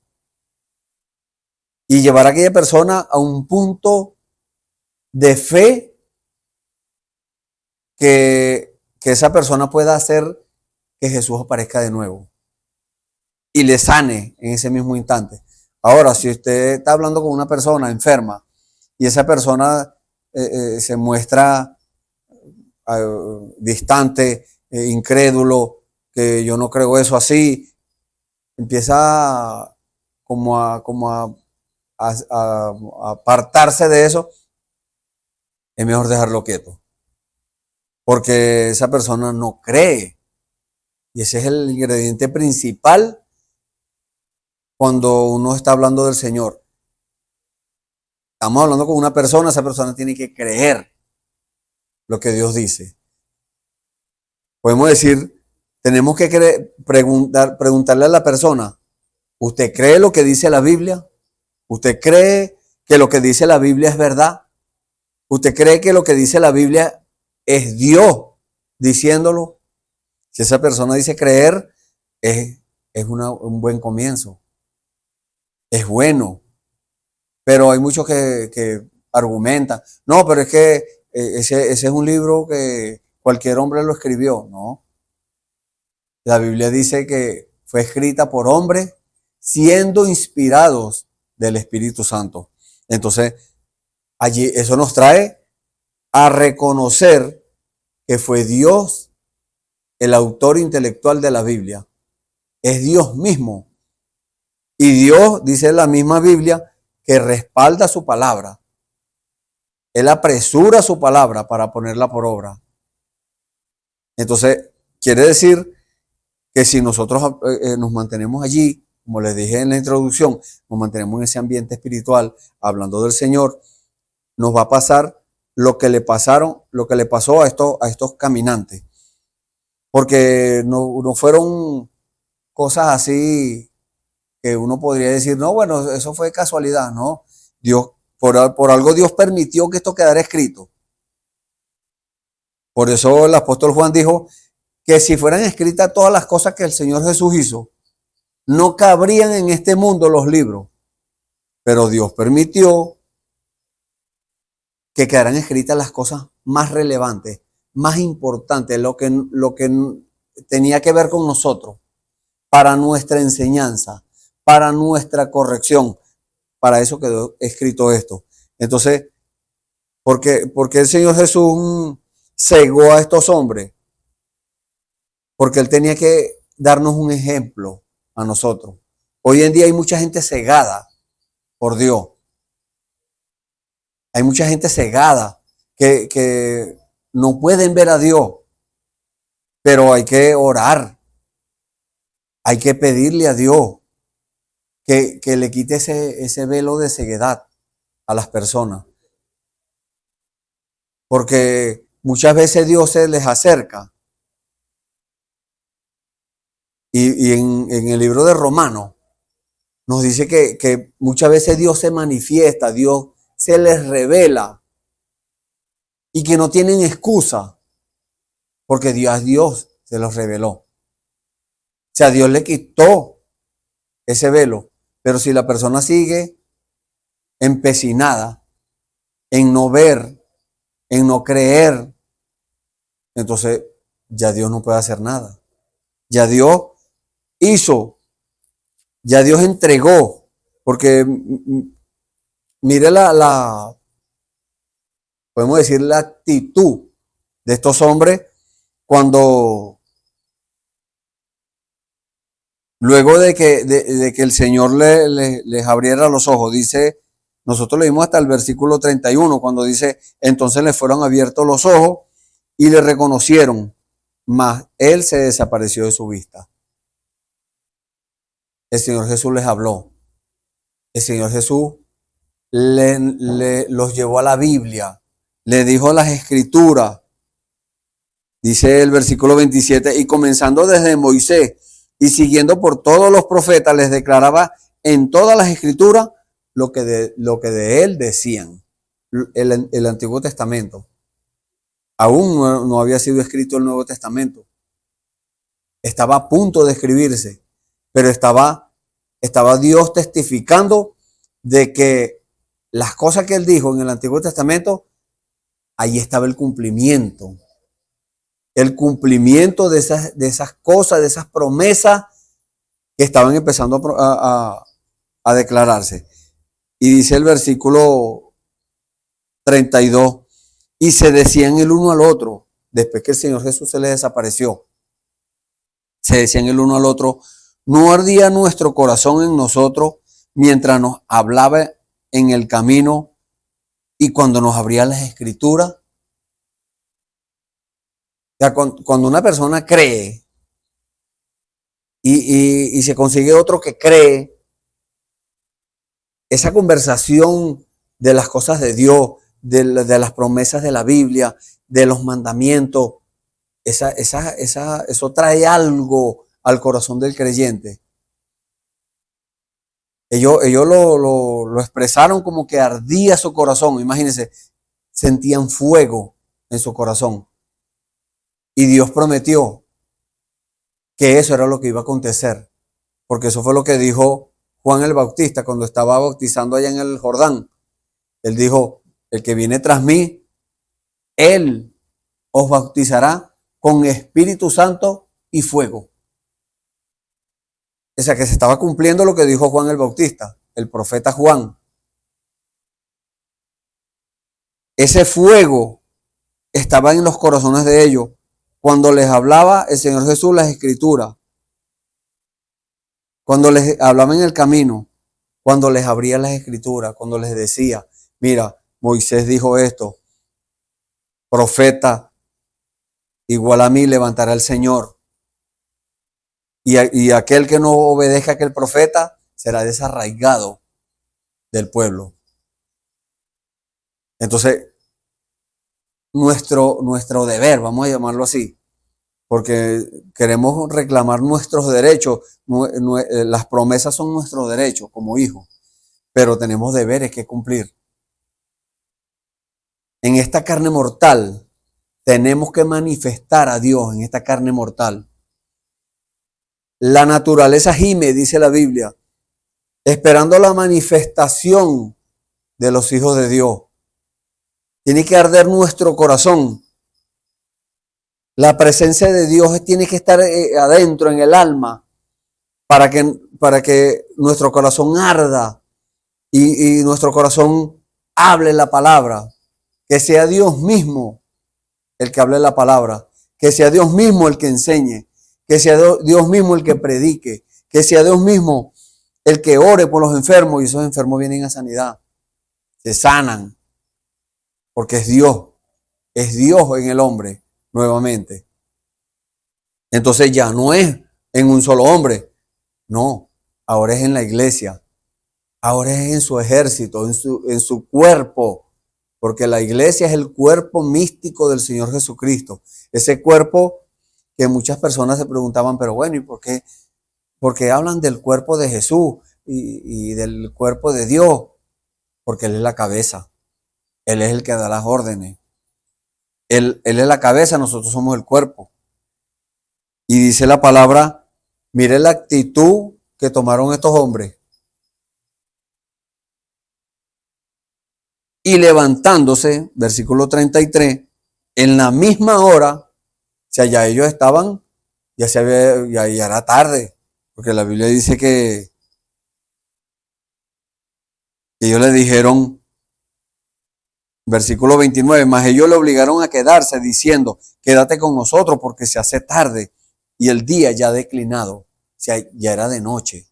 y llevar a aquella persona a un punto de fe que esa persona pueda hacer que Jesús aparezca de nuevo y le sane en ese mismo instante. Ahora, si usted está hablando con una persona enferma y esa persona se muestra distante, incrédulo, que yo no creo eso así, empieza como a apartarse de eso, es mejor dejarlo quieto, porque esa persona no cree, y ese es el ingrediente principal cuando uno está hablando del Señor. Estamos hablando con una persona, esa persona tiene que creer lo que Dios dice. Podemos decir, tenemos que preguntarle a la persona, ¿usted cree lo que dice la Biblia? ¿Usted cree que lo que dice la Biblia es verdad? ¿Usted cree que lo que dice la Biblia es Dios diciéndolo? Si esa persona dice creer, es un buen comienzo. Es bueno. Pero hay muchos que argumentan, no, pero es que ese es un libro que cualquier hombre lo escribió. No. La Biblia dice que fue escrita por hombres siendo inspirados del Espíritu Santo. Entonces, allí eso nos trae a reconocer que fue Dios el autor intelectual de la Biblia. Es Dios mismo. Y Dios, dice la misma Biblia, que respalda su palabra. Él apresura su palabra para ponerla por obra. Entonces, quiere decir que si nosotros nos mantenemos allí, como les dije en la introducción, nos mantenemos en ese ambiente espiritual, hablando del Señor, nos va a pasar lo que le pasó a estos caminantes. Porque no fueron cosas así que uno podría decir, no, bueno, eso fue casualidad, no. Dios, por algo Dios permitió que esto quedara escrito. Por eso el apóstol Juan dijo que si fueran escritas todas las cosas que el Señor Jesús hizo, no cabrían en este mundo los libros. Pero Dios permitió que quedaran escritas las cosas más relevantes, más importantes, lo que tenía que ver con nosotros, para nuestra enseñanza, para nuestra corrección. Para eso quedó escrito esto. Entonces, ¿por qué el Señor Jesús cegó a estos hombres? Porque Él tenía que darnos un ejemplo a nosotros. Hoy en día hay mucha gente cegada por Dios. Hay mucha gente cegada que no pueden ver a Dios, pero hay que orar. Hay que pedirle a Dios que le quite ese velo de ceguedad a las personas. Porque muchas veces Dios se les acerca. Y en el libro de Romanos nos dice que muchas veces Dios se manifiesta, Dios se les revela y que no tienen excusa porque Dios se los reveló. O sea, Dios le quitó ese velo. Pero si la persona sigue empecinada en no ver, en no creer, entonces ya Dios no puede hacer nada. Ya Dios hizo, ya Dios entregó, porque mire podemos decir la actitud de estos hombres cuando luego de que el Señor les abriera los ojos, dice, nosotros leímos hasta el versículo 31, cuando dice, entonces les fueron abiertos los ojos y le reconocieron, mas Él se desapareció de su vista. El Señor Jesús les habló. El Señor Jesús los llevó a la Biblia, le dijo las Escrituras. Dice el versículo 27, y comenzando desde Moisés y siguiendo por todos los profetas, les declaraba en todas las Escrituras lo que de él decían. El Antiguo Testamento. Aún no había sido escrito el Nuevo Testamento. Estaba a punto de escribirse, pero estaba Dios testificando de que las cosas que él dijo en el Antiguo Testamento, ahí estaba el cumplimiento. El cumplimiento de esas cosas, de esas promesas que estaban empezando a declararse. Y dice el versículo 32, y se decían el uno al otro, después que el Señor Jesús se les desapareció, se decían el uno al otro, ¿no ardía nuestro corazón en nosotros mientras nos hablaba en el camino y cuando nos abría las Escrituras? O sea, cuando una persona cree y se consigue otro que cree, esa conversación de las cosas de Dios, de las promesas de la Biblia, de los mandamientos, eso trae algo al corazón del creyente. Ellos lo expresaron como que ardía su corazón. Imagínense, sentían fuego en su corazón. Y Dios prometió que eso era lo que iba a acontecer. Porque eso fue lo que dijo Juan el Bautista cuando estaba bautizando allá en el Jordán. Él dijo, el que viene tras mí, él os bautizará con Espíritu Santo y fuego. O sea que se estaba cumpliendo lo que dijo Juan el Bautista, el profeta Juan. Ese fuego estaba en los corazones de ellos cuando les hablaba el Señor Jesús las Escrituras, cuando les hablaba en el camino, cuando les abría las Escrituras, cuando les decía, mira, Moisés dijo esto, profeta igual a mí levantará el Señor. Y aquel que no obedezca a aquel profeta será desarraigado del pueblo. Entonces, nuestro deber, vamos a llamarlo así, porque queremos reclamar nuestros derechos. Las promesas son nuestros derechos como hijos, pero tenemos deberes que cumplir. En esta carne mortal, tenemos que manifestar a Dios en esta carne mortal. La naturaleza gime, dice la Biblia, esperando la manifestación de los hijos de Dios. Tiene que arder nuestro corazón. La presencia de Dios tiene que estar adentro, en el alma, para que nuestro corazón arda y nuestro corazón hable la palabra. Que sea Dios mismo el que hable la palabra. Que sea Dios mismo el que enseñe. Que sea Dios mismo el que predique. Que sea Dios mismo el que ore por los enfermos y esos enfermos vienen a sanidad. Se sanan. Porque es Dios en el hombre nuevamente. Entonces ya no es en un solo hombre. No, ahora es en la iglesia. Ahora es en su ejército, en su cuerpo. Porque la iglesia es el cuerpo místico del Señor Jesucristo. Ese cuerpo que muchas personas se preguntaban, pero bueno, ¿y por qué? Porque hablan del cuerpo de Jesús y del cuerpo de Dios. Porque Él es la cabeza. Él es el que da las órdenes. Él es la cabeza, nosotros somos el cuerpo. Y dice la palabra, mire la actitud que tomaron estos hombres. Y levantándose, versículo 33, en la misma hora, o sea, ya ellos estaban, ya era tarde, porque la Biblia dice que ellos le dijeron, versículo 29, mas ellos le obligaron a quedarse diciendo, quédate con nosotros porque se hace tarde y el día ya ha declinado, o sea, ya era de noche.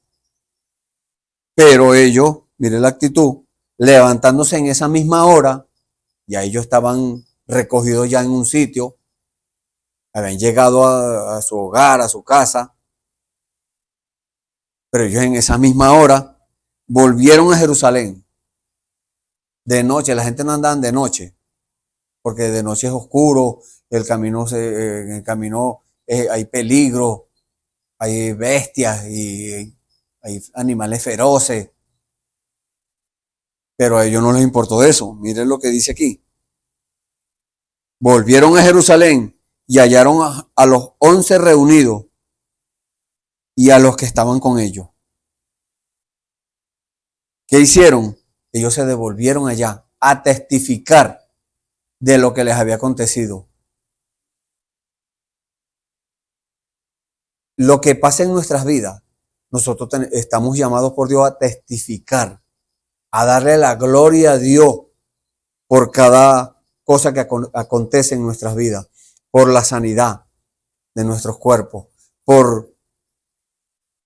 Pero ellos, mire la actitud, levantándose en esa misma hora, ya ellos estaban recogidos ya en un sitio, habían llegado a su hogar, a su casa, pero ellos en esa misma hora volvieron a Jerusalén. De noche, la gente no andaba de noche, porque de noche es oscuro, en el camino hay peligro, hay bestias y hay animales feroces. Pero a ellos no les importó eso. Miren lo que dice aquí. Volvieron a Jerusalén y hallaron a los 11 reunidos y a los que estaban con ellos. ¿Qué hicieron? Ellos se devolvieron allá a testificar de lo que les había acontecido. Lo que pasa en nuestras vidas, nosotros estamos llamados por Dios a testificar, a darle la gloria a Dios por cada cosa que acontece en nuestras vidas, por la sanidad de nuestros cuerpos, por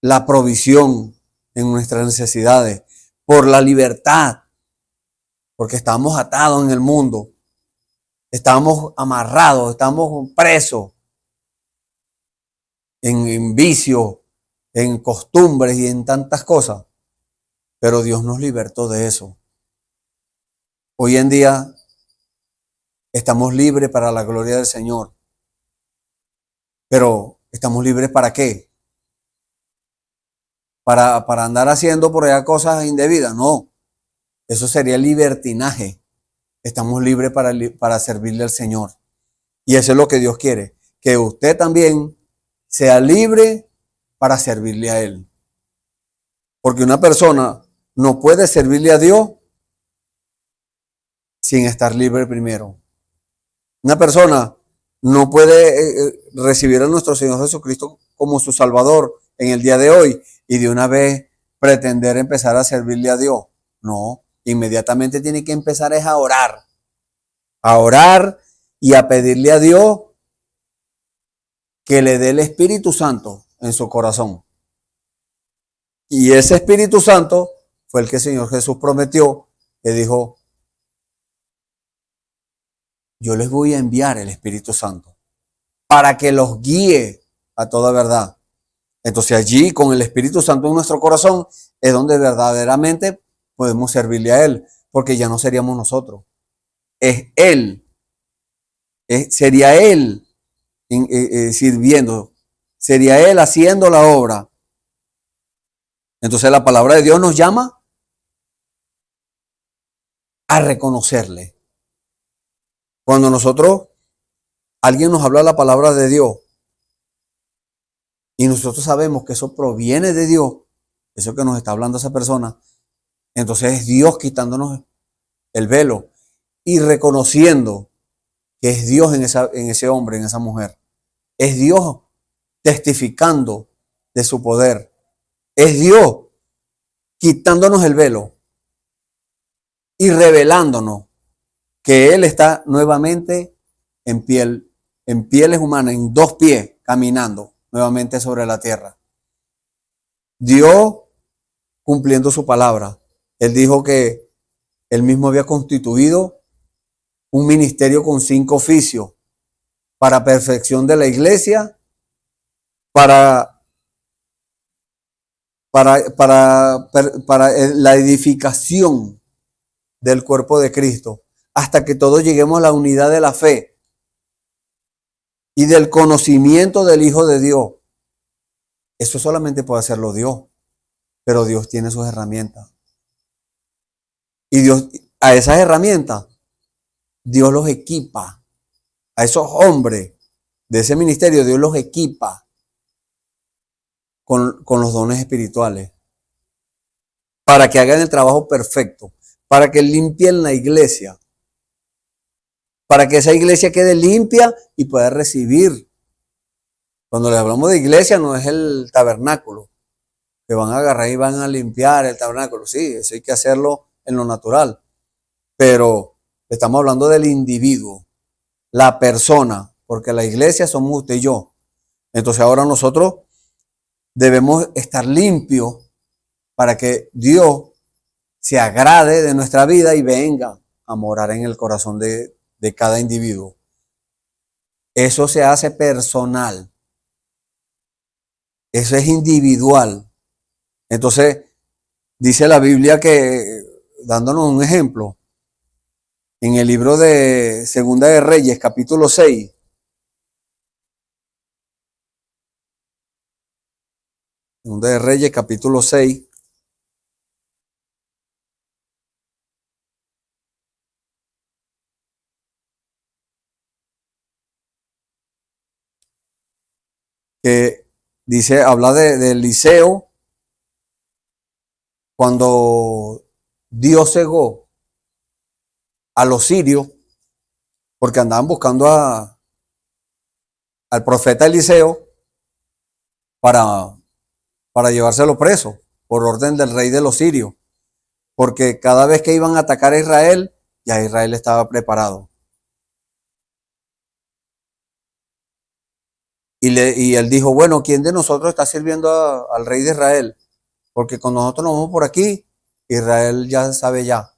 la provisión en nuestras necesidades, por la libertad, porque estamos atados en el mundo, estamos amarrados, estamos presos en vicios, en costumbres y en tantas cosas. pero Dios nos libertó de eso. Hoy en día estamos libres para la gloria del Señor. Pero ¿estamos libres para qué? Para andar haciendo por allá cosas indebidas. No, eso sería libertinaje. Estamos libres para servirle al Señor. Y eso es lo que Dios quiere. Que usted también sea libre para servirle a Él. Porque una persona no puede servirle a Dios sin estar libre primero. Una persona no puede recibir a nuestro Señor Jesucristo como su Salvador en el día de hoy y de una vez pretender empezar a servirle a Dios. No, inmediatamente tiene que empezar es a orar y a pedirle a Dios que le dé el Espíritu Santo en su corazón. Y ese Espíritu Santo fue el que el Señor Jesús prometió, que dijo: yo les voy a enviar el Espíritu Santo para que los guíe a toda verdad. Entonces allí, con el Espíritu Santo en nuestro corazón, es donde verdaderamente podemos servirle a Él, porque ya no seríamos nosotros. Es Él. Sería Él sirviendo. Sería Él haciendo la obra. Entonces la palabra de Dios nos llama a reconocerle. Cuando alguien nos habla la palabra de Dios y nosotros sabemos que eso proviene de Dios, eso que nos está hablando esa persona, entonces es Dios quitándonos el velo y reconociendo que es Dios en ese hombre, en esa mujer. Es Dios testificando de su poder. Es Dios quitándonos el velo y revelándonos que Él está nuevamente en pieles humanas, en 2 pies, caminando nuevamente sobre la tierra. Dios cumpliendo su palabra. Él dijo que Él mismo había constituido un ministerio con 5 oficios para perfección de la iglesia, para la edificación del cuerpo de Cristo, hasta que todos lleguemos a la unidad de la fe y del conocimiento del Hijo de Dios. Eso solamente puede hacerlo Dios, pero Dios tiene sus herramientas. Y Dios, a esas herramientas, Dios los equipa. A esos hombres de ese ministerio, Dios los equipa con los dones espirituales para que hagan el trabajo perfecto, para que limpien la iglesia, para que esa iglesia quede limpia y pueda recibir. Cuando le hablamos de iglesia, no es el tabernáculo, que van a agarrar y van a limpiar el tabernáculo. Sí, eso hay que hacerlo en lo natural, pero estamos hablando del individuo, la persona, porque la iglesia somos usted y yo. Entonces ahora nosotros debemos estar limpios para que Dios se agrade de nuestra vida y venga a morar en el corazón de cada individuo. Eso se hace personal. Eso es individual. Entonces, dice la Biblia que, dándonos un ejemplo, en el libro de Segunda de Reyes, capítulo 6, Segunda de Reyes, capítulo 6, que dice, habla de Eliseo, cuando Dios cegó a los sirios, porque andaban buscando al profeta Eliseo para llevárselo preso, por orden del rey de los sirios, porque cada vez que iban a atacar a Israel, ya Israel estaba preparado. Y él dijo, bueno, ¿quién de nosotros está sirviendo al rey de Israel? Porque cuando nosotros nos vamos por aquí, Israel ya sabe ya.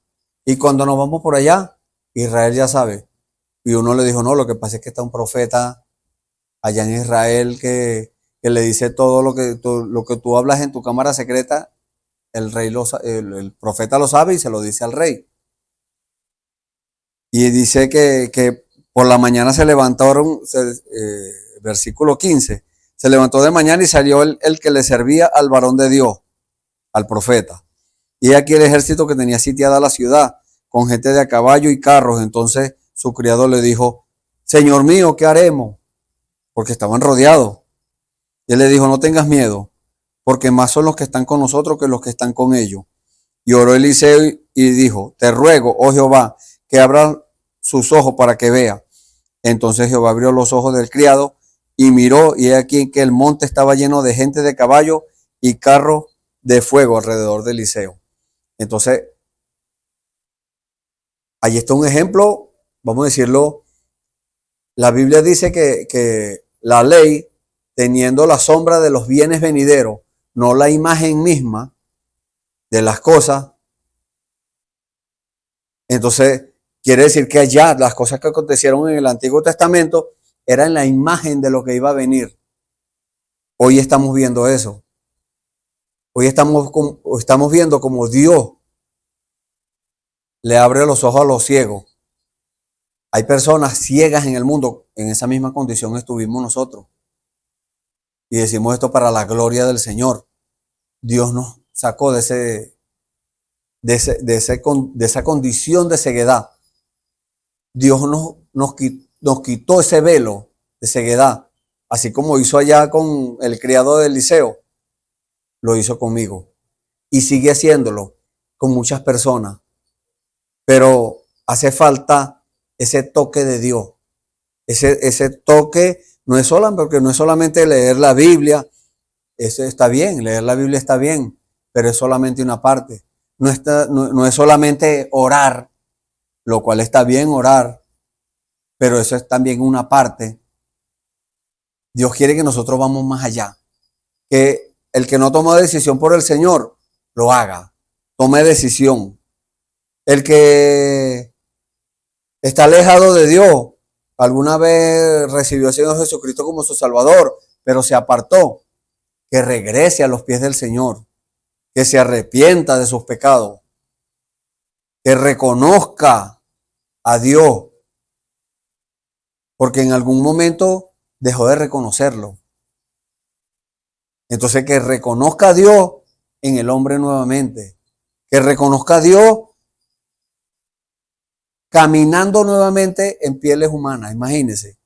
Y cuando nos vamos por allá, Israel ya sabe. Y uno le dijo, no, lo que pasa es que está un profeta allá en Israel que le dice todo lo que tú hablas en tu cámara secreta, el profeta lo sabe y se lo dice al rey. Y dice que por la mañana se levantaron, versículo 15, se levantó de mañana y salió el que le servía al varón de Dios, al profeta. Y aquí el ejército que tenía sitiada la ciudad, con gente de a caballo y carros. Entonces su criado le dijo, Señor mío, ¿qué haremos? Porque estaban rodeados. Y él le dijo, no tengas miedo, porque más son los que están con nosotros que los que están con ellos. Y oró Eliseo y dijo, te ruego, oh Jehová, que abra sus ojos para que vea. Entonces Jehová abrió los ojos del criado y miró, y he aquí que el monte estaba lleno de gente de caballo y carros de fuego alrededor de Eliseo. Entonces, ahí está un ejemplo, vamos a decirlo, la Biblia dice que la ley, teniendo la sombra de los bienes venideros, no la imagen misma de las cosas, entonces quiere decir que allá las cosas que acontecieron en el Antiguo Testamento eran la imagen de lo que iba a venir. Hoy estamos viendo eso. Hoy estamos viendo como Dios le abre los ojos a los ciegos. Hay personas ciegas en el mundo. En esa misma condición estuvimos nosotros. Y decimos esto para la gloria del Señor. Dios nos sacó de esa condición de ceguedad. Dios nos quitó ese velo de ceguedad. Así como hizo allá con el criado de Eliseo, lo hizo conmigo. Y sigue haciéndolo con muchas personas. Pero hace falta ese toque de Dios. Ese toque no es solamente leer la Biblia. Eso está bien, leer la Biblia está bien, pero es solamente una parte. No es solamente orar, lo cual está bien orar, pero eso es también una parte. Dios quiere que nosotros vamos más allá. Que el que no toma decisión por el Señor, lo haga. Tome decisión. El que está alejado de Dios, alguna vez recibió al Señor Jesucristo como su Salvador, pero se apartó, que regrese a los pies del Señor, que se arrepienta de sus pecados, que reconozca a Dios, porque en algún momento dejó de reconocerlo. Entonces que reconozca a Dios en el hombre nuevamente, que reconozca a Dios caminando nuevamente en pieles humanas. Imagínense,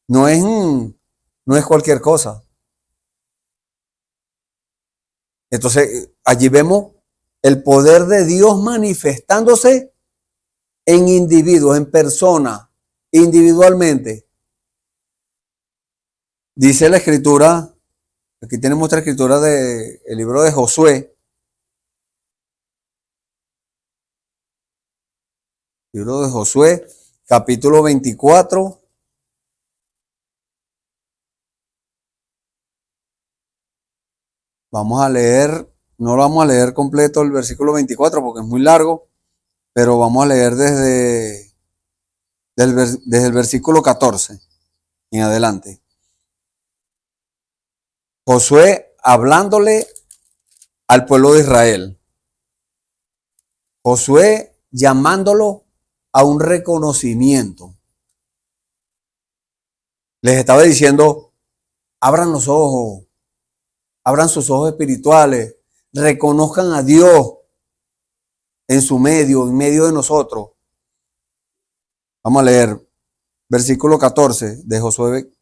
no es cualquier cosa. Entonces allí vemos el poder de Dios manifestándose en individuos, en personas, individualmente. Dice la escritura, aquí tenemos otra escritura del libro de Josué. Libro de Josué, capítulo 24. Vamos a leer, no lo vamos a leer completo el versículo 24 porque es muy largo, pero vamos a leer desde el versículo 14 en adelante. Josué hablándole al pueblo de Israel. Josué llamándolo a un reconocimiento. Les estaba diciendo, abran los ojos, abran sus ojos espirituales, reconozcan a Dios en su medio, en medio de nosotros. Vamos a leer versículo 14 de Josué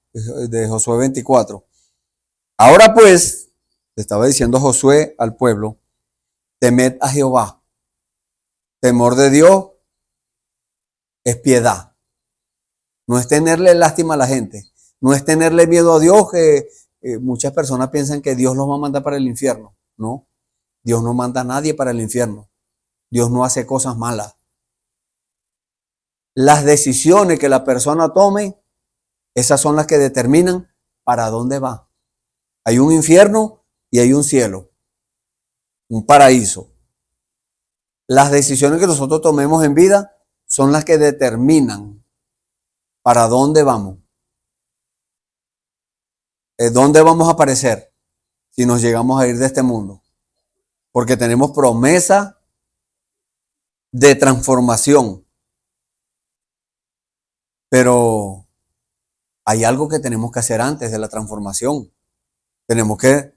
24. Ahora pues, le estaba diciendo Josué al pueblo, temed a Jehová. Temor de Dios es piedad. No es tenerle lástima a la gente. No es tenerle miedo a Dios, que muchas personas piensan que Dios los va a mandar para el infierno. No, Dios no manda a nadie para el infierno. Dios no hace cosas malas. Las decisiones que la persona tome, esas son las que determinan para dónde va. Hay un infierno y hay un cielo, un paraíso. Las decisiones que nosotros tomemos en vida son las que determinan para dónde vamos. ¿Dónde vamos a aparecer si nos llegamos a ir de este mundo? porque tenemos promesa de transformación. Pero hay algo que tenemos que hacer antes de la transformación. Tenemos que,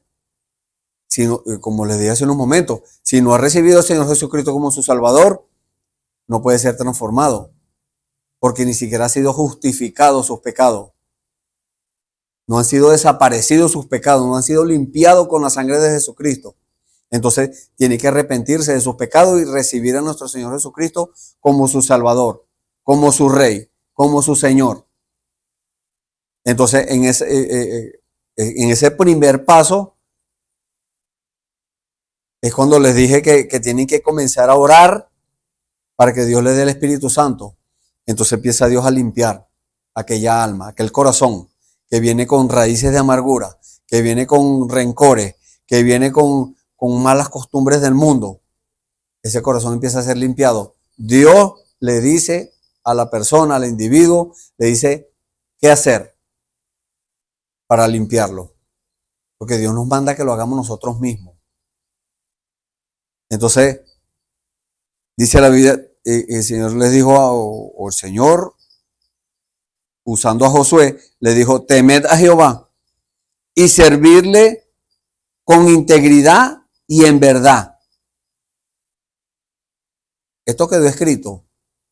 como les dije hace unos momentos, si no ha recibido al Señor Jesucristo como su Salvador, no puede ser transformado, porque ni siquiera ha sido justificado sus pecados. No han sido desaparecidos sus pecados, no han sido limpiados con la sangre de Jesucristo. Entonces tiene que arrepentirse de sus pecados y recibir a nuestro Señor Jesucristo como su Salvador, como su Rey, como su Señor. Entonces en ese primer paso es cuando les dije que tienen que comenzar a orar para que Dios les dé el Espíritu Santo. Entonces empieza Dios a limpiar aquella alma, aquel corazón que viene con raíces de amargura, que viene con rencores, que viene con malas costumbres del mundo. Ese corazón empieza a ser limpiado. Dios le dice a la persona, al individuo, le dice qué hacer para limpiarlo. Porque Dios nos manda que lo hagamos nosotros mismos. Entonces, dice la Biblia, el Señor les dijo, o el Señor, usando a Josué, le dijo, temed a Jehová y servirle con integridad y en verdad. Esto quedó escrito,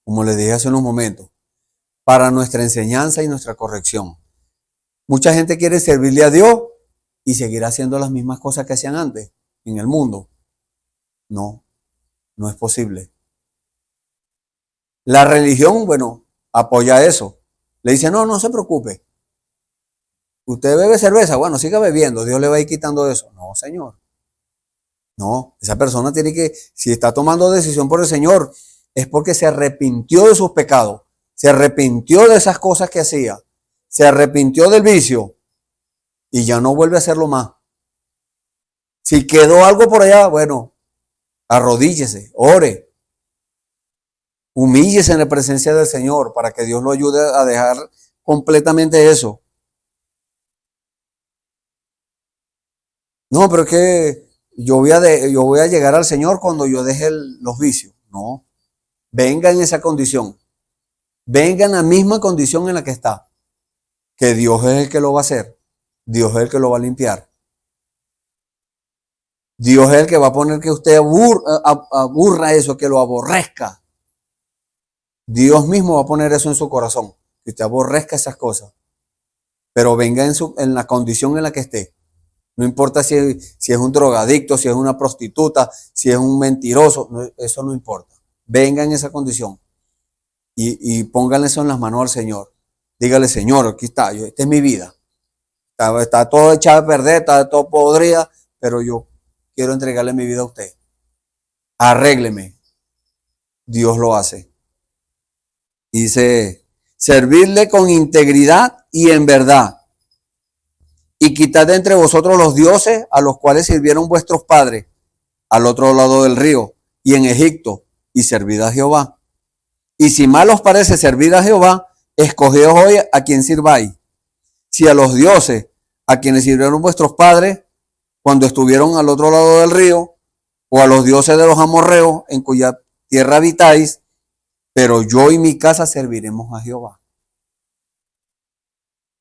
como les dije hace unos momentos, para nuestra enseñanza y nuestra corrección. Mucha gente quiere servirle a Dios y seguir haciendo las mismas cosas que hacían antes en el mundo. No, no es posible. La religión, bueno, apoya eso. Le dice, no se preocupe. Usted bebe cerveza, bueno, siga bebiendo, Dios le va a ir quitando eso. No, Señor. No, esa persona tiene que, si está tomando decisión por el Señor, es porque se arrepintió de sus pecados, se arrepintió de esas cosas que hacía, se arrepintió del vicio y ya no vuelve a hacerlo más. Si quedó algo por allá, bueno, arrodíllese, ore, humíllese en la presencia del Señor para que Dios lo ayude a dejar completamente eso. No, pero es que yo voy a llegar al Señor cuando yo deje los vicios. No, venga en esa condición. Venga en la misma condición en la que está. Que Dios es el que lo va a hacer. Dios es el que lo va a limpiar. Dios es el que va a poner que usted aburra eso, que lo aborrezca. Dios mismo va a poner eso en su corazón. Que usted aborrezca esas cosas. Pero venga en la condición en la que esté. No importa si es un drogadicto, si es una prostituta, si es un mentiroso, eso no importa. Venga en esa condición y pónganle eso en las manos al Señor. Dígale, Señor, aquí está, esta es mi vida. Está todo echado a perder, está todo podrida, pero yo quiero entregarle mi vida a usted. Arrégleme. Dios lo hace. Dice, servirle con integridad y en verdad. Y quitad de entre vosotros los dioses a los cuales sirvieron vuestros padres al otro lado del río y en Egipto, y servid a Jehová. Y si mal os parece servir a Jehová, escogeos hoy a quien sirváis. Si a los dioses a quienes sirvieron vuestros padres cuando estuvieron al otro lado del río, o a los dioses de los amorreos en cuya tierra habitáis, pero yo y mi casa serviremos a Jehová.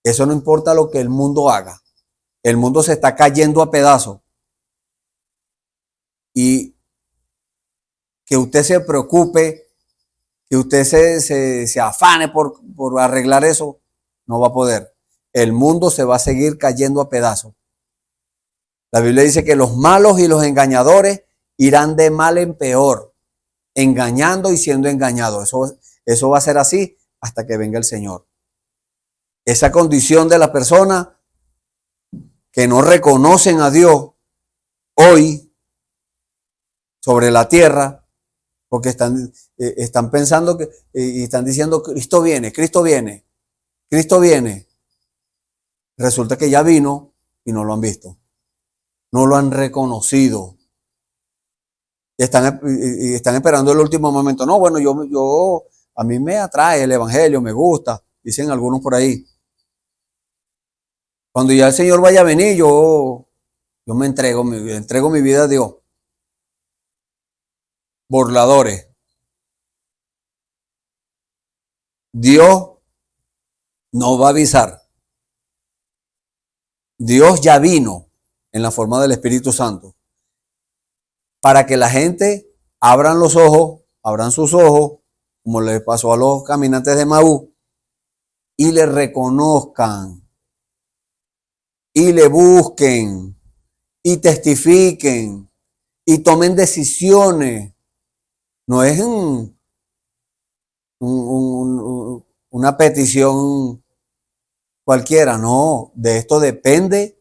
Eso no importa lo que el mundo haga. El mundo se está cayendo a pedazos. Y que usted se preocupe, que usted se afane por arreglar eso, no va a poder. El mundo se va a seguir cayendo a pedazos. La Biblia dice que los malos y los engañadores irán de mal en peor, engañando y siendo engañados. Eso va a ser así hasta que venga el Señor. Esa condición de la persona que no reconocen a Dios hoy sobre la tierra, porque están pensando y están diciendo, Cristo viene, Cristo viene, Cristo viene. Resulta que ya vino y no lo han visto. No lo han reconocido. Están esperando el último momento. No, bueno, a mí me atrae el evangelio, me gusta, dicen algunos por ahí. Cuando ya el Señor vaya a venir, yo me entrego mi vida a Dios. burladores. Dios nos va a avisar. Dios ya vino en la forma del Espíritu Santo para que la gente abran los ojos, abran sus ojos, como le pasó a los caminantes de Maús, y le reconozcan, y le busquen, y testifiquen, y tomen decisiones. No es una petición cualquiera, no. De esto depende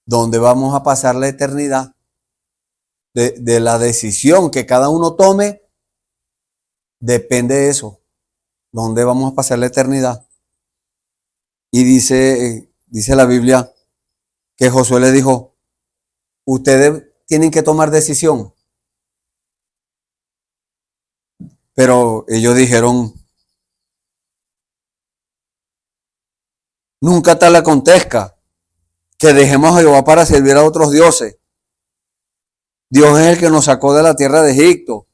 dónde vamos a pasar la eternidad. De la decisión que cada uno tome, depende de eso. ¿Dónde vamos a pasar la eternidad? Y dice la Biblia que Josué le dijo, ustedes tienen que tomar decisión. Pero ellos dijeron, nunca tal acontezca que dejemos a Jehová para servir a otros dioses. Dios es el que nos sacó de la tierra de Egipto.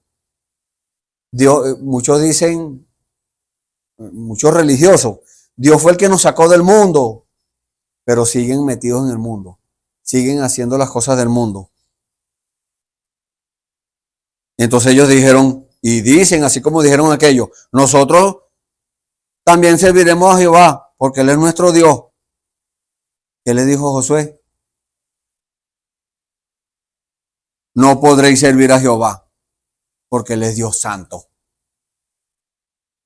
Dios, muchos dicen, muchos religiosos, Dios fue el que nos sacó del mundo, pero siguen metidos en el mundo, siguen haciendo las cosas del mundo. Entonces ellos dijeron, y dicen, así como dijeron aquellos, nosotros también serviremos a Jehová, porque Él es nuestro Dios. ¿Qué le dijo Josué? No podréis servir a Jehová, porque Él es Dios santo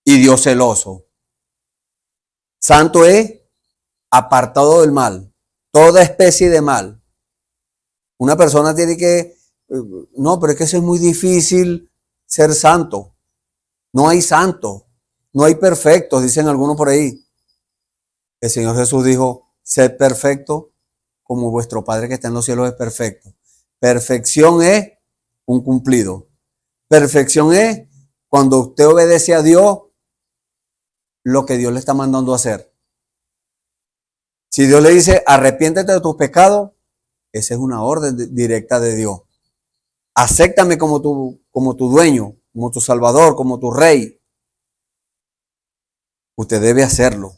y Dios celoso. Santo es apartado del mal, toda especie de mal. Una persona tiene que, no, pero es que eso es muy difícil ser santo. No hay santos, no hay perfectos, dicen algunos por ahí. El Señor Jesús dijo, sed perfecto como vuestro Padre que está en los cielos es perfecto. Perfección es un cumplido. Perfección es cuando usted obedece a Dios lo que Dios le está mandando a hacer. Si Dios le dice, arrepiéntete de tus pecados, esa es una orden directa de Dios. Acéptame como tu dueño, como tu salvador, como tu rey. Usted debe hacerlo.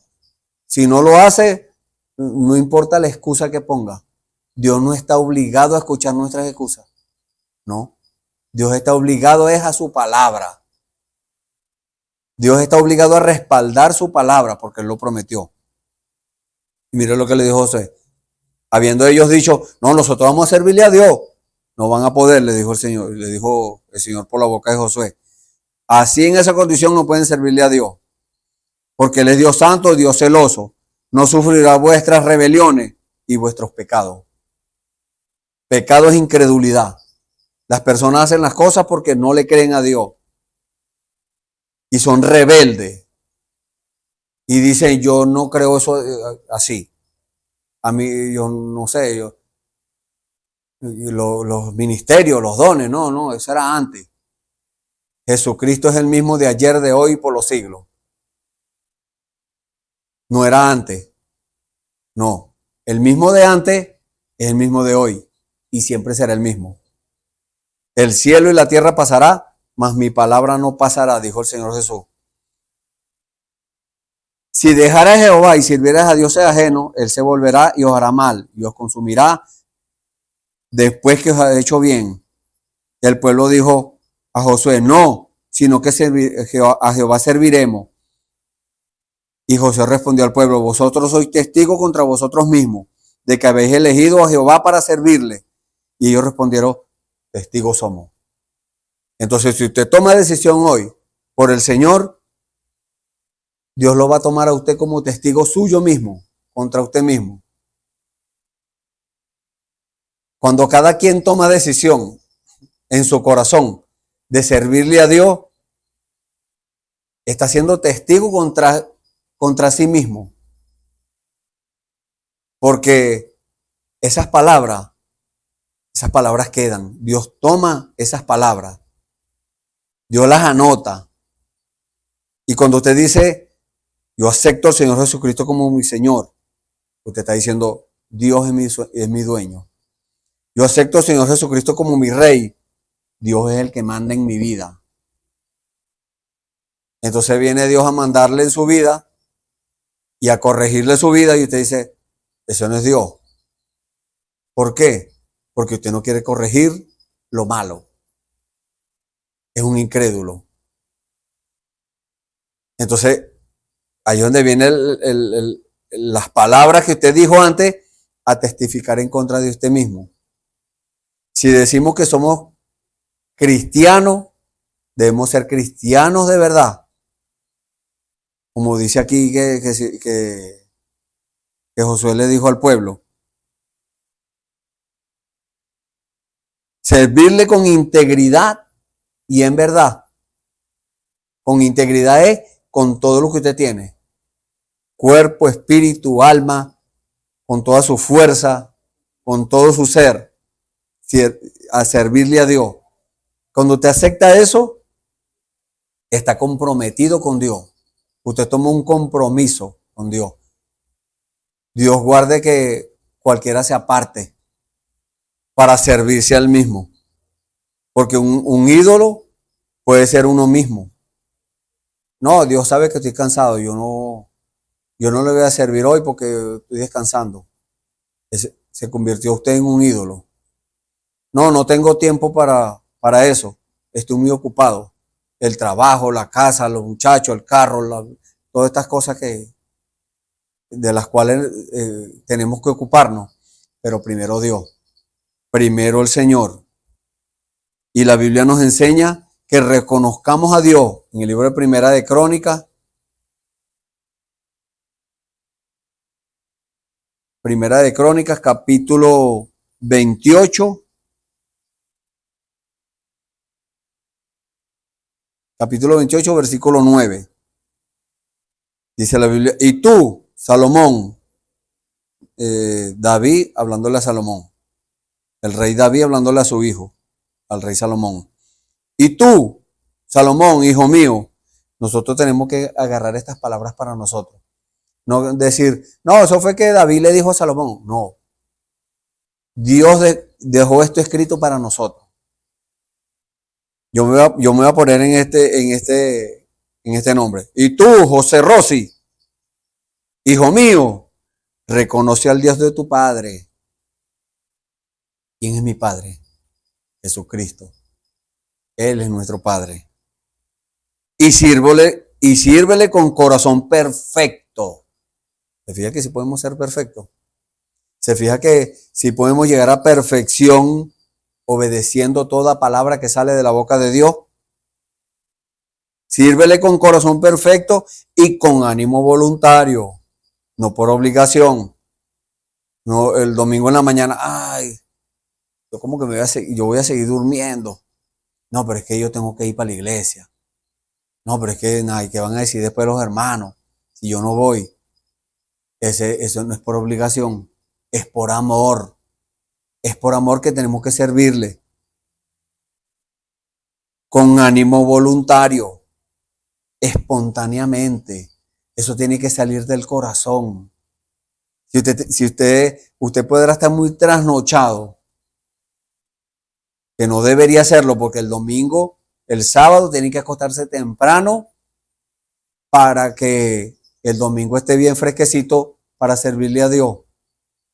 Si no lo hace, no importa la excusa que ponga. Dios no está obligado a escuchar nuestras excusas. No. Dios está obligado es a su palabra. Dios está obligado a respaldar su palabra porque Él lo prometió. Y mire lo que le dijo José. Habiendo ellos dicho, no, nosotros vamos a servirle a Dios. No van a poder, le dijo el Señor. Le dijo el Señor por la boca de Josué. Así en esa condición no pueden servirle a Dios. Porque Él es Dios santo, Dios celoso. No sufrirá vuestras rebeliones y vuestros pecados. Pecado es incredulidad. Las personas hacen las cosas porque no le creen a Dios. Y son rebeldes. Y dicen, yo no creo eso así. A mí, yo no sé, los ministerios, los dones, no, eso era antes. Jesucristo es el mismo de ayer, de hoy y por los siglos. No era antes. No. El mismo de antes es el mismo de hoy. Y siempre será el mismo. El cielo y la tierra pasará, mas mi palabra no pasará, dijo el Señor Jesús. Si dejaras a Jehová y sirvieras a dioses ajenos, Él se volverá y os hará mal, y os consumirá después que os ha hecho bien. El pueblo dijo a Josué, no, sino que a Jehová serviremos. Y Josué respondió al pueblo, vosotros sois testigos contra vosotros mismos, de que habéis elegido a Jehová para servirle. Y ellos respondieron, testigos somos. Entonces, si usted toma decisión hoy por el Señor, Dios lo va a tomar a usted como testigo suyo mismo, contra usted mismo. Cuando cada quien toma decisión en su corazón de servirle a Dios, está siendo testigo contra sí mismo. Porque esas palabras quedan. Dios toma esas palabras. Dios las anota. Y cuando usted dice, yo acepto al Señor Jesucristo como mi Señor, usted está diciendo, Dios es mi dueño. Yo acepto al Señor Jesucristo como mi Rey. Dios es el que manda en mi vida. Entonces viene Dios a mandarle en su vida y a corregirle su vida y usted dice, eso no es Dios. ¿Por qué? Porque usted no quiere corregir lo malo. Es un incrédulo. Entonces, ahí es donde vienen las palabras que usted dijo antes a testificar en contra de usted mismo. Si decimos que somos cristianos, debemos ser cristianos de verdad. Como dice aquí que Josué le dijo al pueblo. Servirle con integridad y en verdad. Con integridad es con todo lo que usted tiene. Cuerpo, espíritu, alma, con toda su fuerza, con todo su ser, a servirle a Dios. Cuando usted acepta eso, está comprometido con Dios. Usted toma un compromiso con Dios. Dios guarde que cualquiera se aparte para servirse al mismo. Porque un ídolo puede ser uno mismo. No, Dios sabe que estoy cansado. Yo no le voy a servir hoy porque estoy descansando. Se convirtió usted en un ídolo. No tengo tiempo para eso. Estoy muy ocupado. El trabajo, la casa, los muchachos, el carro, todas estas cosas de las cuales tenemos que ocuparnos. Pero primero Dios. Primero el Señor. Y la Biblia nos enseña que reconozcamos a Dios en el libro de Primera de Crónicas. Primera de Crónicas, capítulo 28. Capítulo 28, versículo 9. Dice la Biblia, y tú, Salomón, David hablándole a Salomón, el rey David hablándole a su hijo, al rey Salomón. Y tú, Salomón, hijo mío, nosotros tenemos que agarrar estas palabras para nosotros. No decir, no, eso fue que David le dijo a Salomón. No. Dios dejó esto escrito para nosotros. Yo me voy a poner en este nombre. Y tú, José Rossi, hijo mío, reconoce al Dios de tu padre. ¿Quién es mi padre? Jesucristo. Él es nuestro Padre. Y sírvele con corazón perfecto. ¿Se fija que sí podemos ser perfectos? ¿Se fija que sí podemos llegar a perfección obedeciendo toda palabra que sale de la boca de Dios? Sírvele con corazón perfecto y con ánimo voluntario, no por obligación. No, el domingo en la mañana, ay, yo como que yo voy a seguir durmiendo. No, pero es que yo tengo que ir para la iglesia. No, pero es que nada, ¿qué van a decir después los hermanos si yo no voy? Eso no es por obligación, es por amor. Es por amor que tenemos que servirle. Con ánimo voluntario, espontáneamente. Eso tiene que salir del corazón. Si usted podrá estar muy trasnochado, que no debería hacerlo porque el sábado tiene que acostarse temprano para que el domingo esté bien fresquecito para servirle a Dios,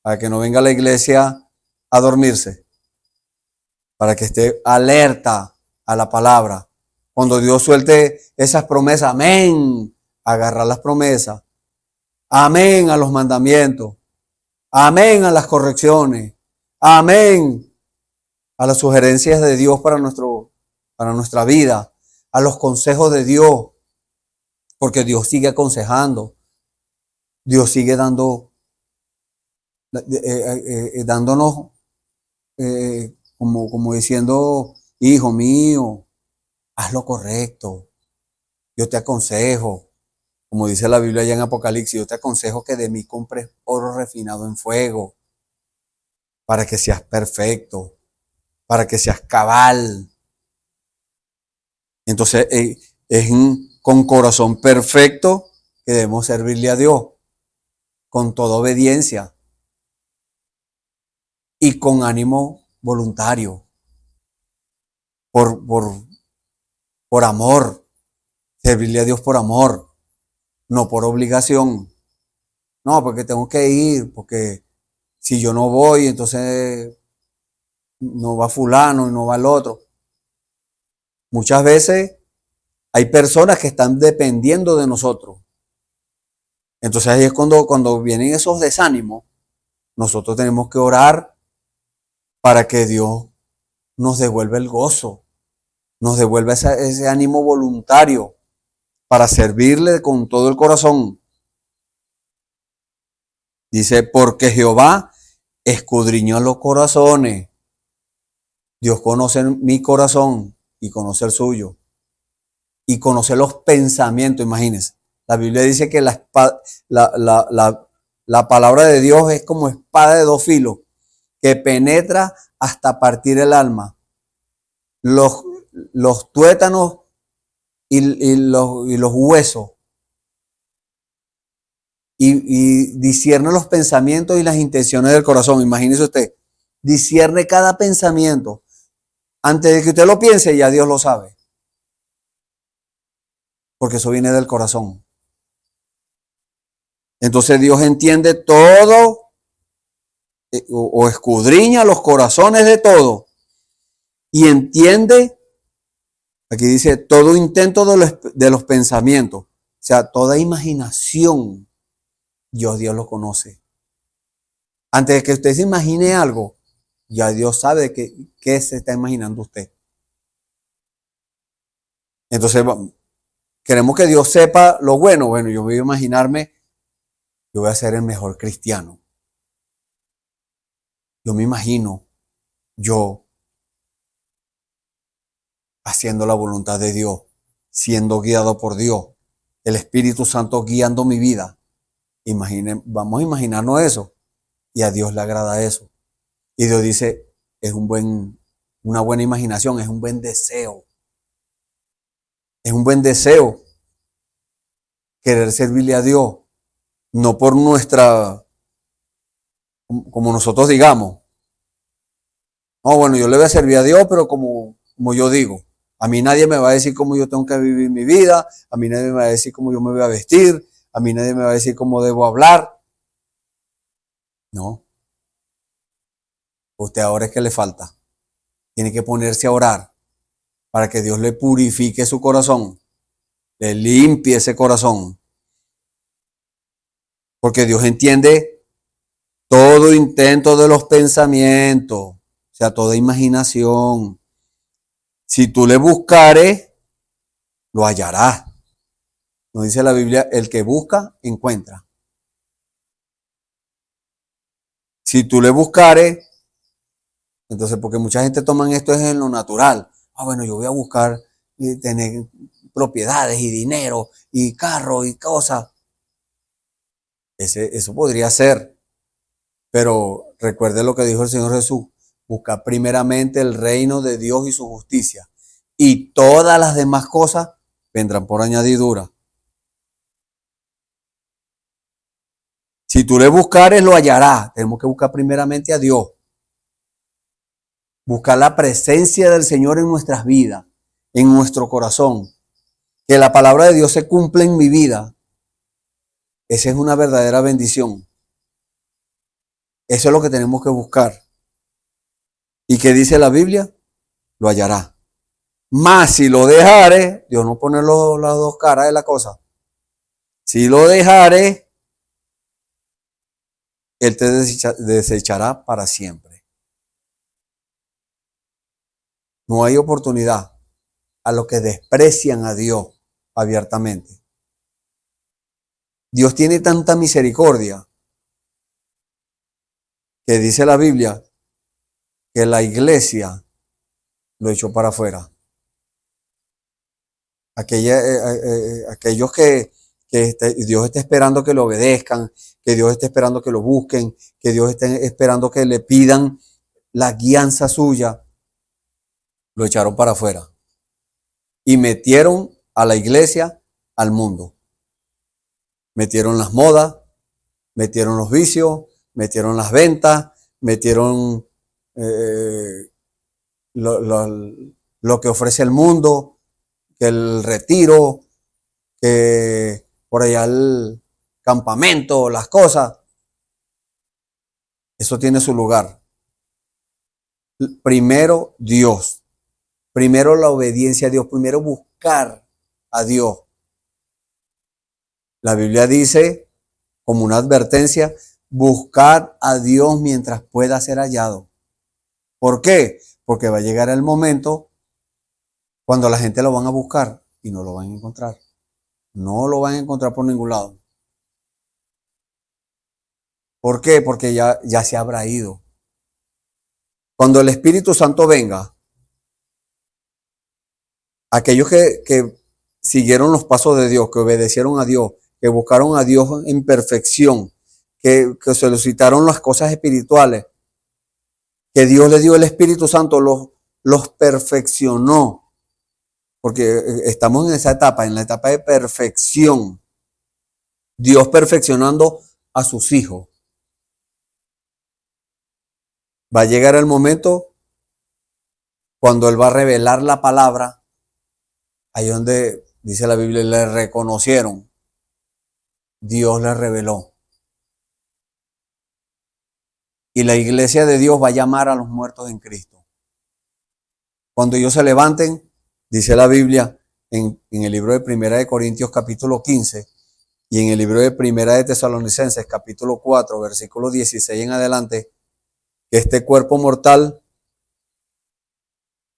para que no venga a la iglesia a dormirse, para que esté alerta a la palabra. Cuando Dios suelte esas promesas, amén, agarrar las promesas, amén a los mandamientos, amén a las correcciones, amén a las sugerencias de Dios para nuestra vida, a los consejos de Dios, porque Dios sigue aconsejando, Dios sigue dándonos como diciendo, hijo mío, haz lo correcto, yo te aconsejo, como dice la Biblia allá en Apocalipsis, yo te aconsejo que de mí compres oro refinado en fuego, para que seas perfecto, para que seas cabal. Entonces es con corazón perfecto que debemos servirle a Dios, con toda obediencia y con ánimo voluntario. por, por, por amor, servirle a Dios por amor, no por obligación. No, porque tengo que ir, porque si yo no voy, entonces no va fulano y no va el otro. Muchas veces hay personas que están dependiendo de nosotros. Entonces ahí es cuando vienen esos desánimos, nosotros tenemos que orar para que Dios nos devuelva el gozo, nos devuelva ese ánimo voluntario para servirle con todo el corazón. Dice, porque Jehová escudriñó los corazones. Dios conoce mi corazón y conoce el suyo. Y conoce los pensamientos, imagínense. La Biblia dice que la palabra de Dios es como espada de dos filos, que penetra hasta partir el alma. Los tuétanos y los huesos. Y discierne los pensamientos y las intenciones del corazón. Imagínese usted, discierne cada pensamiento. Antes de que usted lo piense, ya Dios lo sabe. Porque eso viene del corazón. Entonces Dios entiende todo o escudriña los corazones de todo. Y entiende, aquí dice, todo intento de los pensamientos. O sea, toda imaginación. Dios lo conoce. Antes de que usted se imagine algo, ya Dios sabe qué se está imaginando usted. Entonces, queremos que Dios sepa lo bueno. Bueno, yo voy a imaginarme, yo voy a ser el mejor cristiano. Yo me imagino yo haciendo la voluntad de Dios, siendo guiado por Dios, el Espíritu Santo guiando mi vida. Vamos a imaginarnos eso. Y a Dios le agrada eso. Y Dios dice, es una buena imaginación, es un buen deseo. Es un buen deseo querer servirle a Dios. No por como nosotros digamos. No, bueno, yo le voy a servir a Dios, pero como yo digo. A mí nadie me va a decir cómo yo tengo que vivir mi vida. A mí nadie me va a decir cómo yo me voy a vestir. A mí nadie me va a decir cómo debo hablar. No. Usted ahora es que le falta. Tiene que ponerse a orar para que Dios le purifique su corazón. Le limpie ese corazón. Porque Dios entiende todo intento de los pensamientos. O sea, toda imaginación. Si tú le buscares, lo hallarás. Nos dice la Biblia, el que busca, encuentra. Si tú le buscares, entonces, porque mucha gente toma esto es en lo natural. Bueno, yo voy a buscar tener propiedades y dinero y carro y cosas. Eso podría ser. Pero recuerde lo que dijo el Señor Jesús. Busca primeramente el reino de Dios y su justicia. Y todas las demás cosas vendrán por añadidura. Si tú le buscares, lo hallarás. Tenemos que buscar primeramente a Dios. Buscar la presencia del Señor en nuestras vidas, en nuestro corazón. Que la palabra de Dios se cumpla en mi vida. Esa es una verdadera bendición. Eso es lo que tenemos que buscar. ¿Y qué dice la Biblia? Lo hallará. Más si lo dejare, Dios no pone las dos caras de la cosa. Si lo dejare, Él te desechará para siempre. No hay oportunidad a los que desprecian a Dios abiertamente. Dios tiene tanta misericordia que dice la Biblia que la iglesia lo echó para afuera. Aquellos que Dios está esperando que lo obedezcan, que Dios está esperando que lo busquen, que Dios está esperando que le pidan la guianza suya, lo echaron para afuera y metieron a la iglesia al mundo. Metieron las modas, metieron los vicios, metieron las ventas, metieron lo que ofrece el mundo, que el retiro, que por allá el campamento, las cosas. Eso tiene su lugar. Primero Dios, primero la obediencia a Dios, primero buscar a Dios. La Biblia dice, como una advertencia, buscar a Dios mientras pueda ser hallado. ¿Por qué? Porque va a llegar el momento cuando la gente lo van a buscar y no lo van a encontrar. No lo van a encontrar por ningún lado. ¿Por qué? Porque ya se habrá ido. Cuando el Espíritu Santo venga, aquellos que siguieron los pasos de Dios, que obedecieron a Dios, que buscaron a Dios en perfección, que solicitaron las cosas espirituales, que Dios le dio el Espíritu Santo, los perfeccionó. Porque estamos en esa etapa, en la etapa de perfección. Dios perfeccionando a sus hijos. Va a llegar el momento cuando Él va a revelar la palabra, ahí donde dice la Biblia, le reconocieron. Dios le reveló. Y la iglesia de Dios va a llamar a los muertos en Cristo. Cuando ellos se levanten, dice la Biblia en el libro de Primera de Corintios capítulo 15 y en el libro de Primera de Tesalonicenses capítulo 4 versículo 16 en adelante, que este cuerpo mortal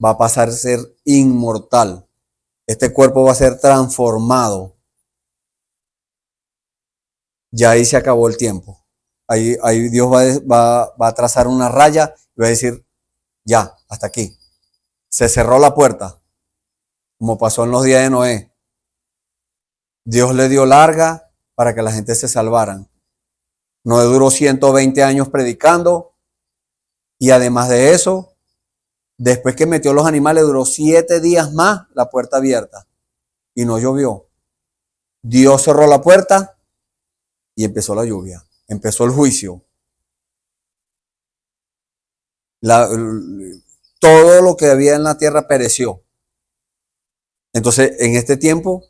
va a pasar a ser inmortal. Este cuerpo va a ser transformado. Ya ahí se acabó el tiempo. Ahí Dios va a trazar una raya y va a decir, ya, hasta aquí. Se cerró la puerta, como pasó en los días de Noé. Dios le dio larga para que la gente se salvaran. Noé duró 120 años predicando y además de eso, después que metió los animales, duró 7 días más la puerta abierta y no llovió. Dios cerró la puerta y empezó la lluvia, empezó el juicio. Todo lo que había en la tierra pereció. Entonces, en este tiempo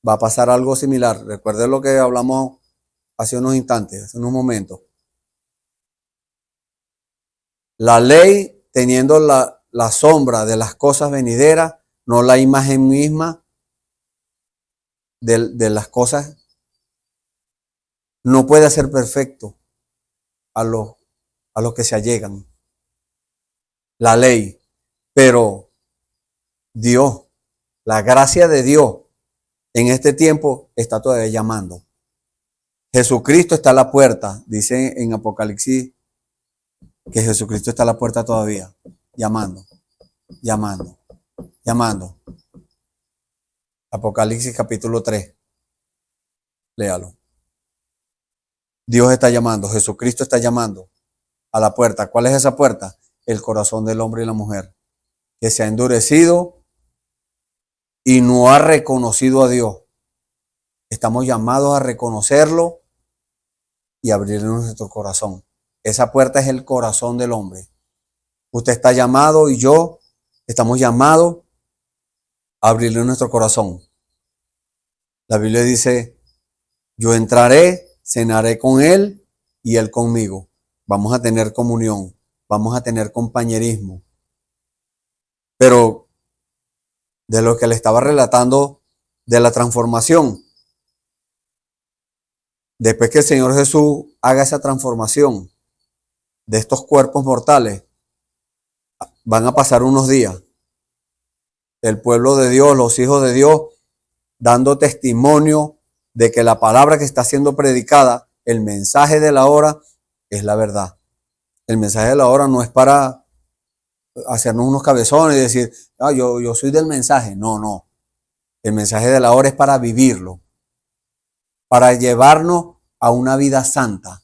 va a pasar algo similar. Recuerden lo que hablamos hace unos instantes, hace unos momentos. La ley, teniendo la sombra de las cosas venideras, no la imagen misma de las cosas, no puede hacer perfecto a los que se allegan. La ley, pero Dios, la gracia de Dios en este tiempo está todavía llamando. Jesucristo está a la puerta, dice en Apocalipsis que Jesucristo está a la puerta todavía, llamando, llamando, llamando. Apocalipsis capítulo 3, léalo. Dios está llamando, Jesucristo está llamando a la puerta. ¿Cuál es esa puerta? El corazón del hombre y la mujer, que se ha endurecido y no ha reconocido a Dios. Estamos llamados a reconocerlo y abrirle nuestro corazón. Esa puerta es el corazón del hombre. Usted está llamado y yo estamos llamados a abrirle nuestro corazón. La Biblia dice, yo entraré, cenaré con él y él conmigo. Vamos a tener comunión, vamos a tener compañerismo. Pero de lo que le estaba relatando de la transformación, después que el Señor Jesús haga esa transformación de estos cuerpos mortales, van a pasar unos días. El pueblo de Dios, los hijos de Dios, dando testimonio de que la palabra que está siendo predicada, el mensaje de la hora, es la verdad. El mensaje de la hora no es para hacernos unos cabezones y decir, yo soy del mensaje. No, no. El mensaje de la hora es para vivirlo, para llevarnos a una vida santa,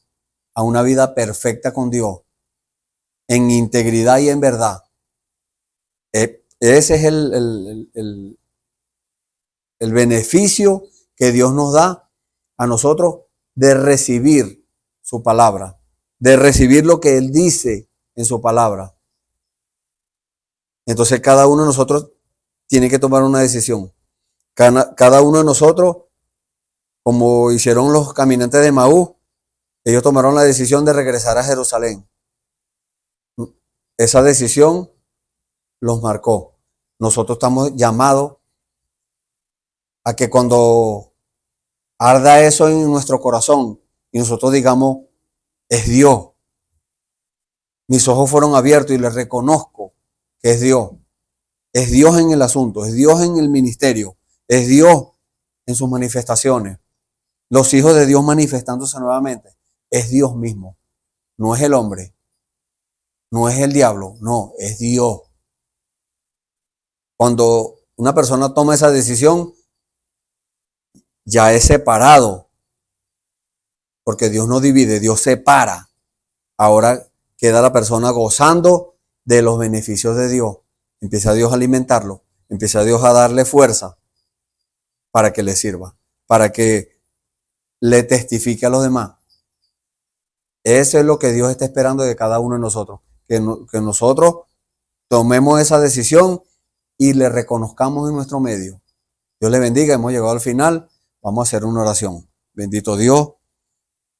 a una vida perfecta con Dios, en integridad y en verdad. Ese es el beneficio que Dios nos da a nosotros de recibir su palabra, de recibir lo que Él dice en su palabra. Entonces cada uno de nosotros tiene que tomar una decisión. Cada uno de nosotros, como hicieron los caminantes de Maús, ellos tomaron la decisión de regresar a Jerusalén. Esa decisión los marcó. Nosotros estamos llamados a que cuando arda eso en nuestro corazón y nosotros digamos, es Dios. Mis ojos fueron abiertos y les reconozco que es Dios. Es Dios en el asunto, es Dios en el ministerio, es Dios en sus manifestaciones. Los hijos de Dios manifestándose nuevamente. Es Dios mismo. No es el hombre. No es el diablo. No, es Dios. Cuando una persona toma esa decisión, ya es separado. Porque Dios no divide, Dios separa. Ahora queda la persona gozando de los beneficios de Dios. Empieza Dios a alimentarlo. Empieza Dios a darle fuerza para que le sirva. Para que le testifique a los demás. Eso es lo que Dios está esperando de cada uno de nosotros. Que nosotros tomemos esa decisión y le reconozcamos en nuestro medio. Dios le bendiga, hemos llegado al final. Vamos a hacer una oración. Bendito Dios,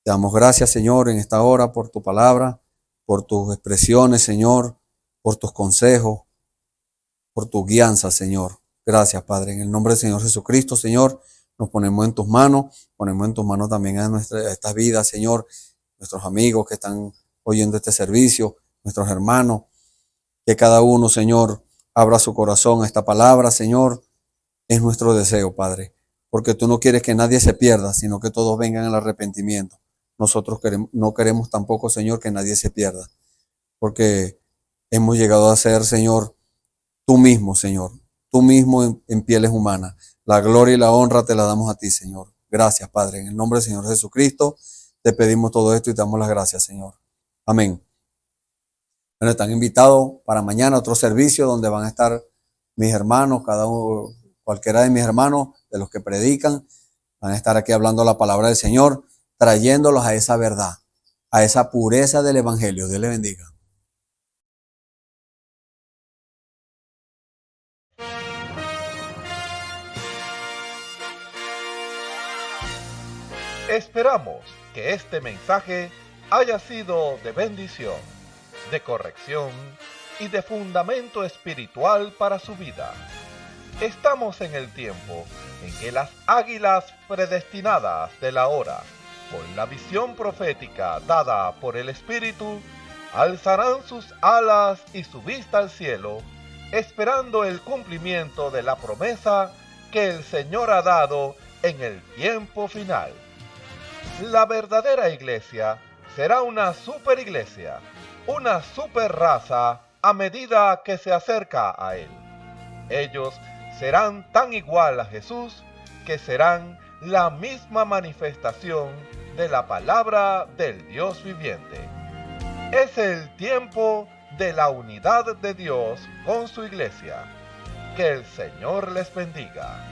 te damos gracias, Señor, en esta hora por tu palabra, por tus expresiones, Señor, por tus consejos, por tu guianza, Señor. Gracias, Padre. En el nombre del Señor Jesucristo, Señor, nos ponemos en tus manos también a estas vidas, Señor, nuestros amigos que están oyendo este servicio, nuestros hermanos, que cada uno, Señor, abra su corazón a esta palabra, Señor, es nuestro deseo, Padre, porque tú no quieres que nadie se pierda, sino que todos vengan al arrepentimiento. Nosotros no queremos tampoco, Señor, que nadie se pierda, porque hemos llegado a ser, Señor, tú mismo, Señor, tú mismo en pieles humanas. La gloria y la honra te la damos a ti, Señor. Gracias, Padre. En el nombre del Señor Jesucristo, te pedimos todo esto y te damos las gracias, Señor. Amén. Bueno, están invitados para mañana a otro servicio donde van a estar mis hermanos, cualquiera de mis hermanos, de los que predican, van a estar aquí hablando la palabra del Señor, trayéndolos a esa verdad, a esa pureza del Evangelio. Dios les bendiga. Esperamos que este mensaje haya sido de bendición, de corrección y de fundamento espiritual para su vida. Estamos en el tiempo en que las águilas predestinadas de la hora, con la visión profética dada por el Espíritu, alzarán sus alas y su vista al cielo, esperando el cumplimiento de la promesa que el Señor ha dado en el tiempo final. La verdadera iglesia será una superiglesia, una superraza a medida que se acerca a Él. Ellos serán tan igual a Jesús que serán la misma manifestación de la palabra del Dios viviente. Es el tiempo de la unidad de Dios con su iglesia. Que el Señor les bendiga.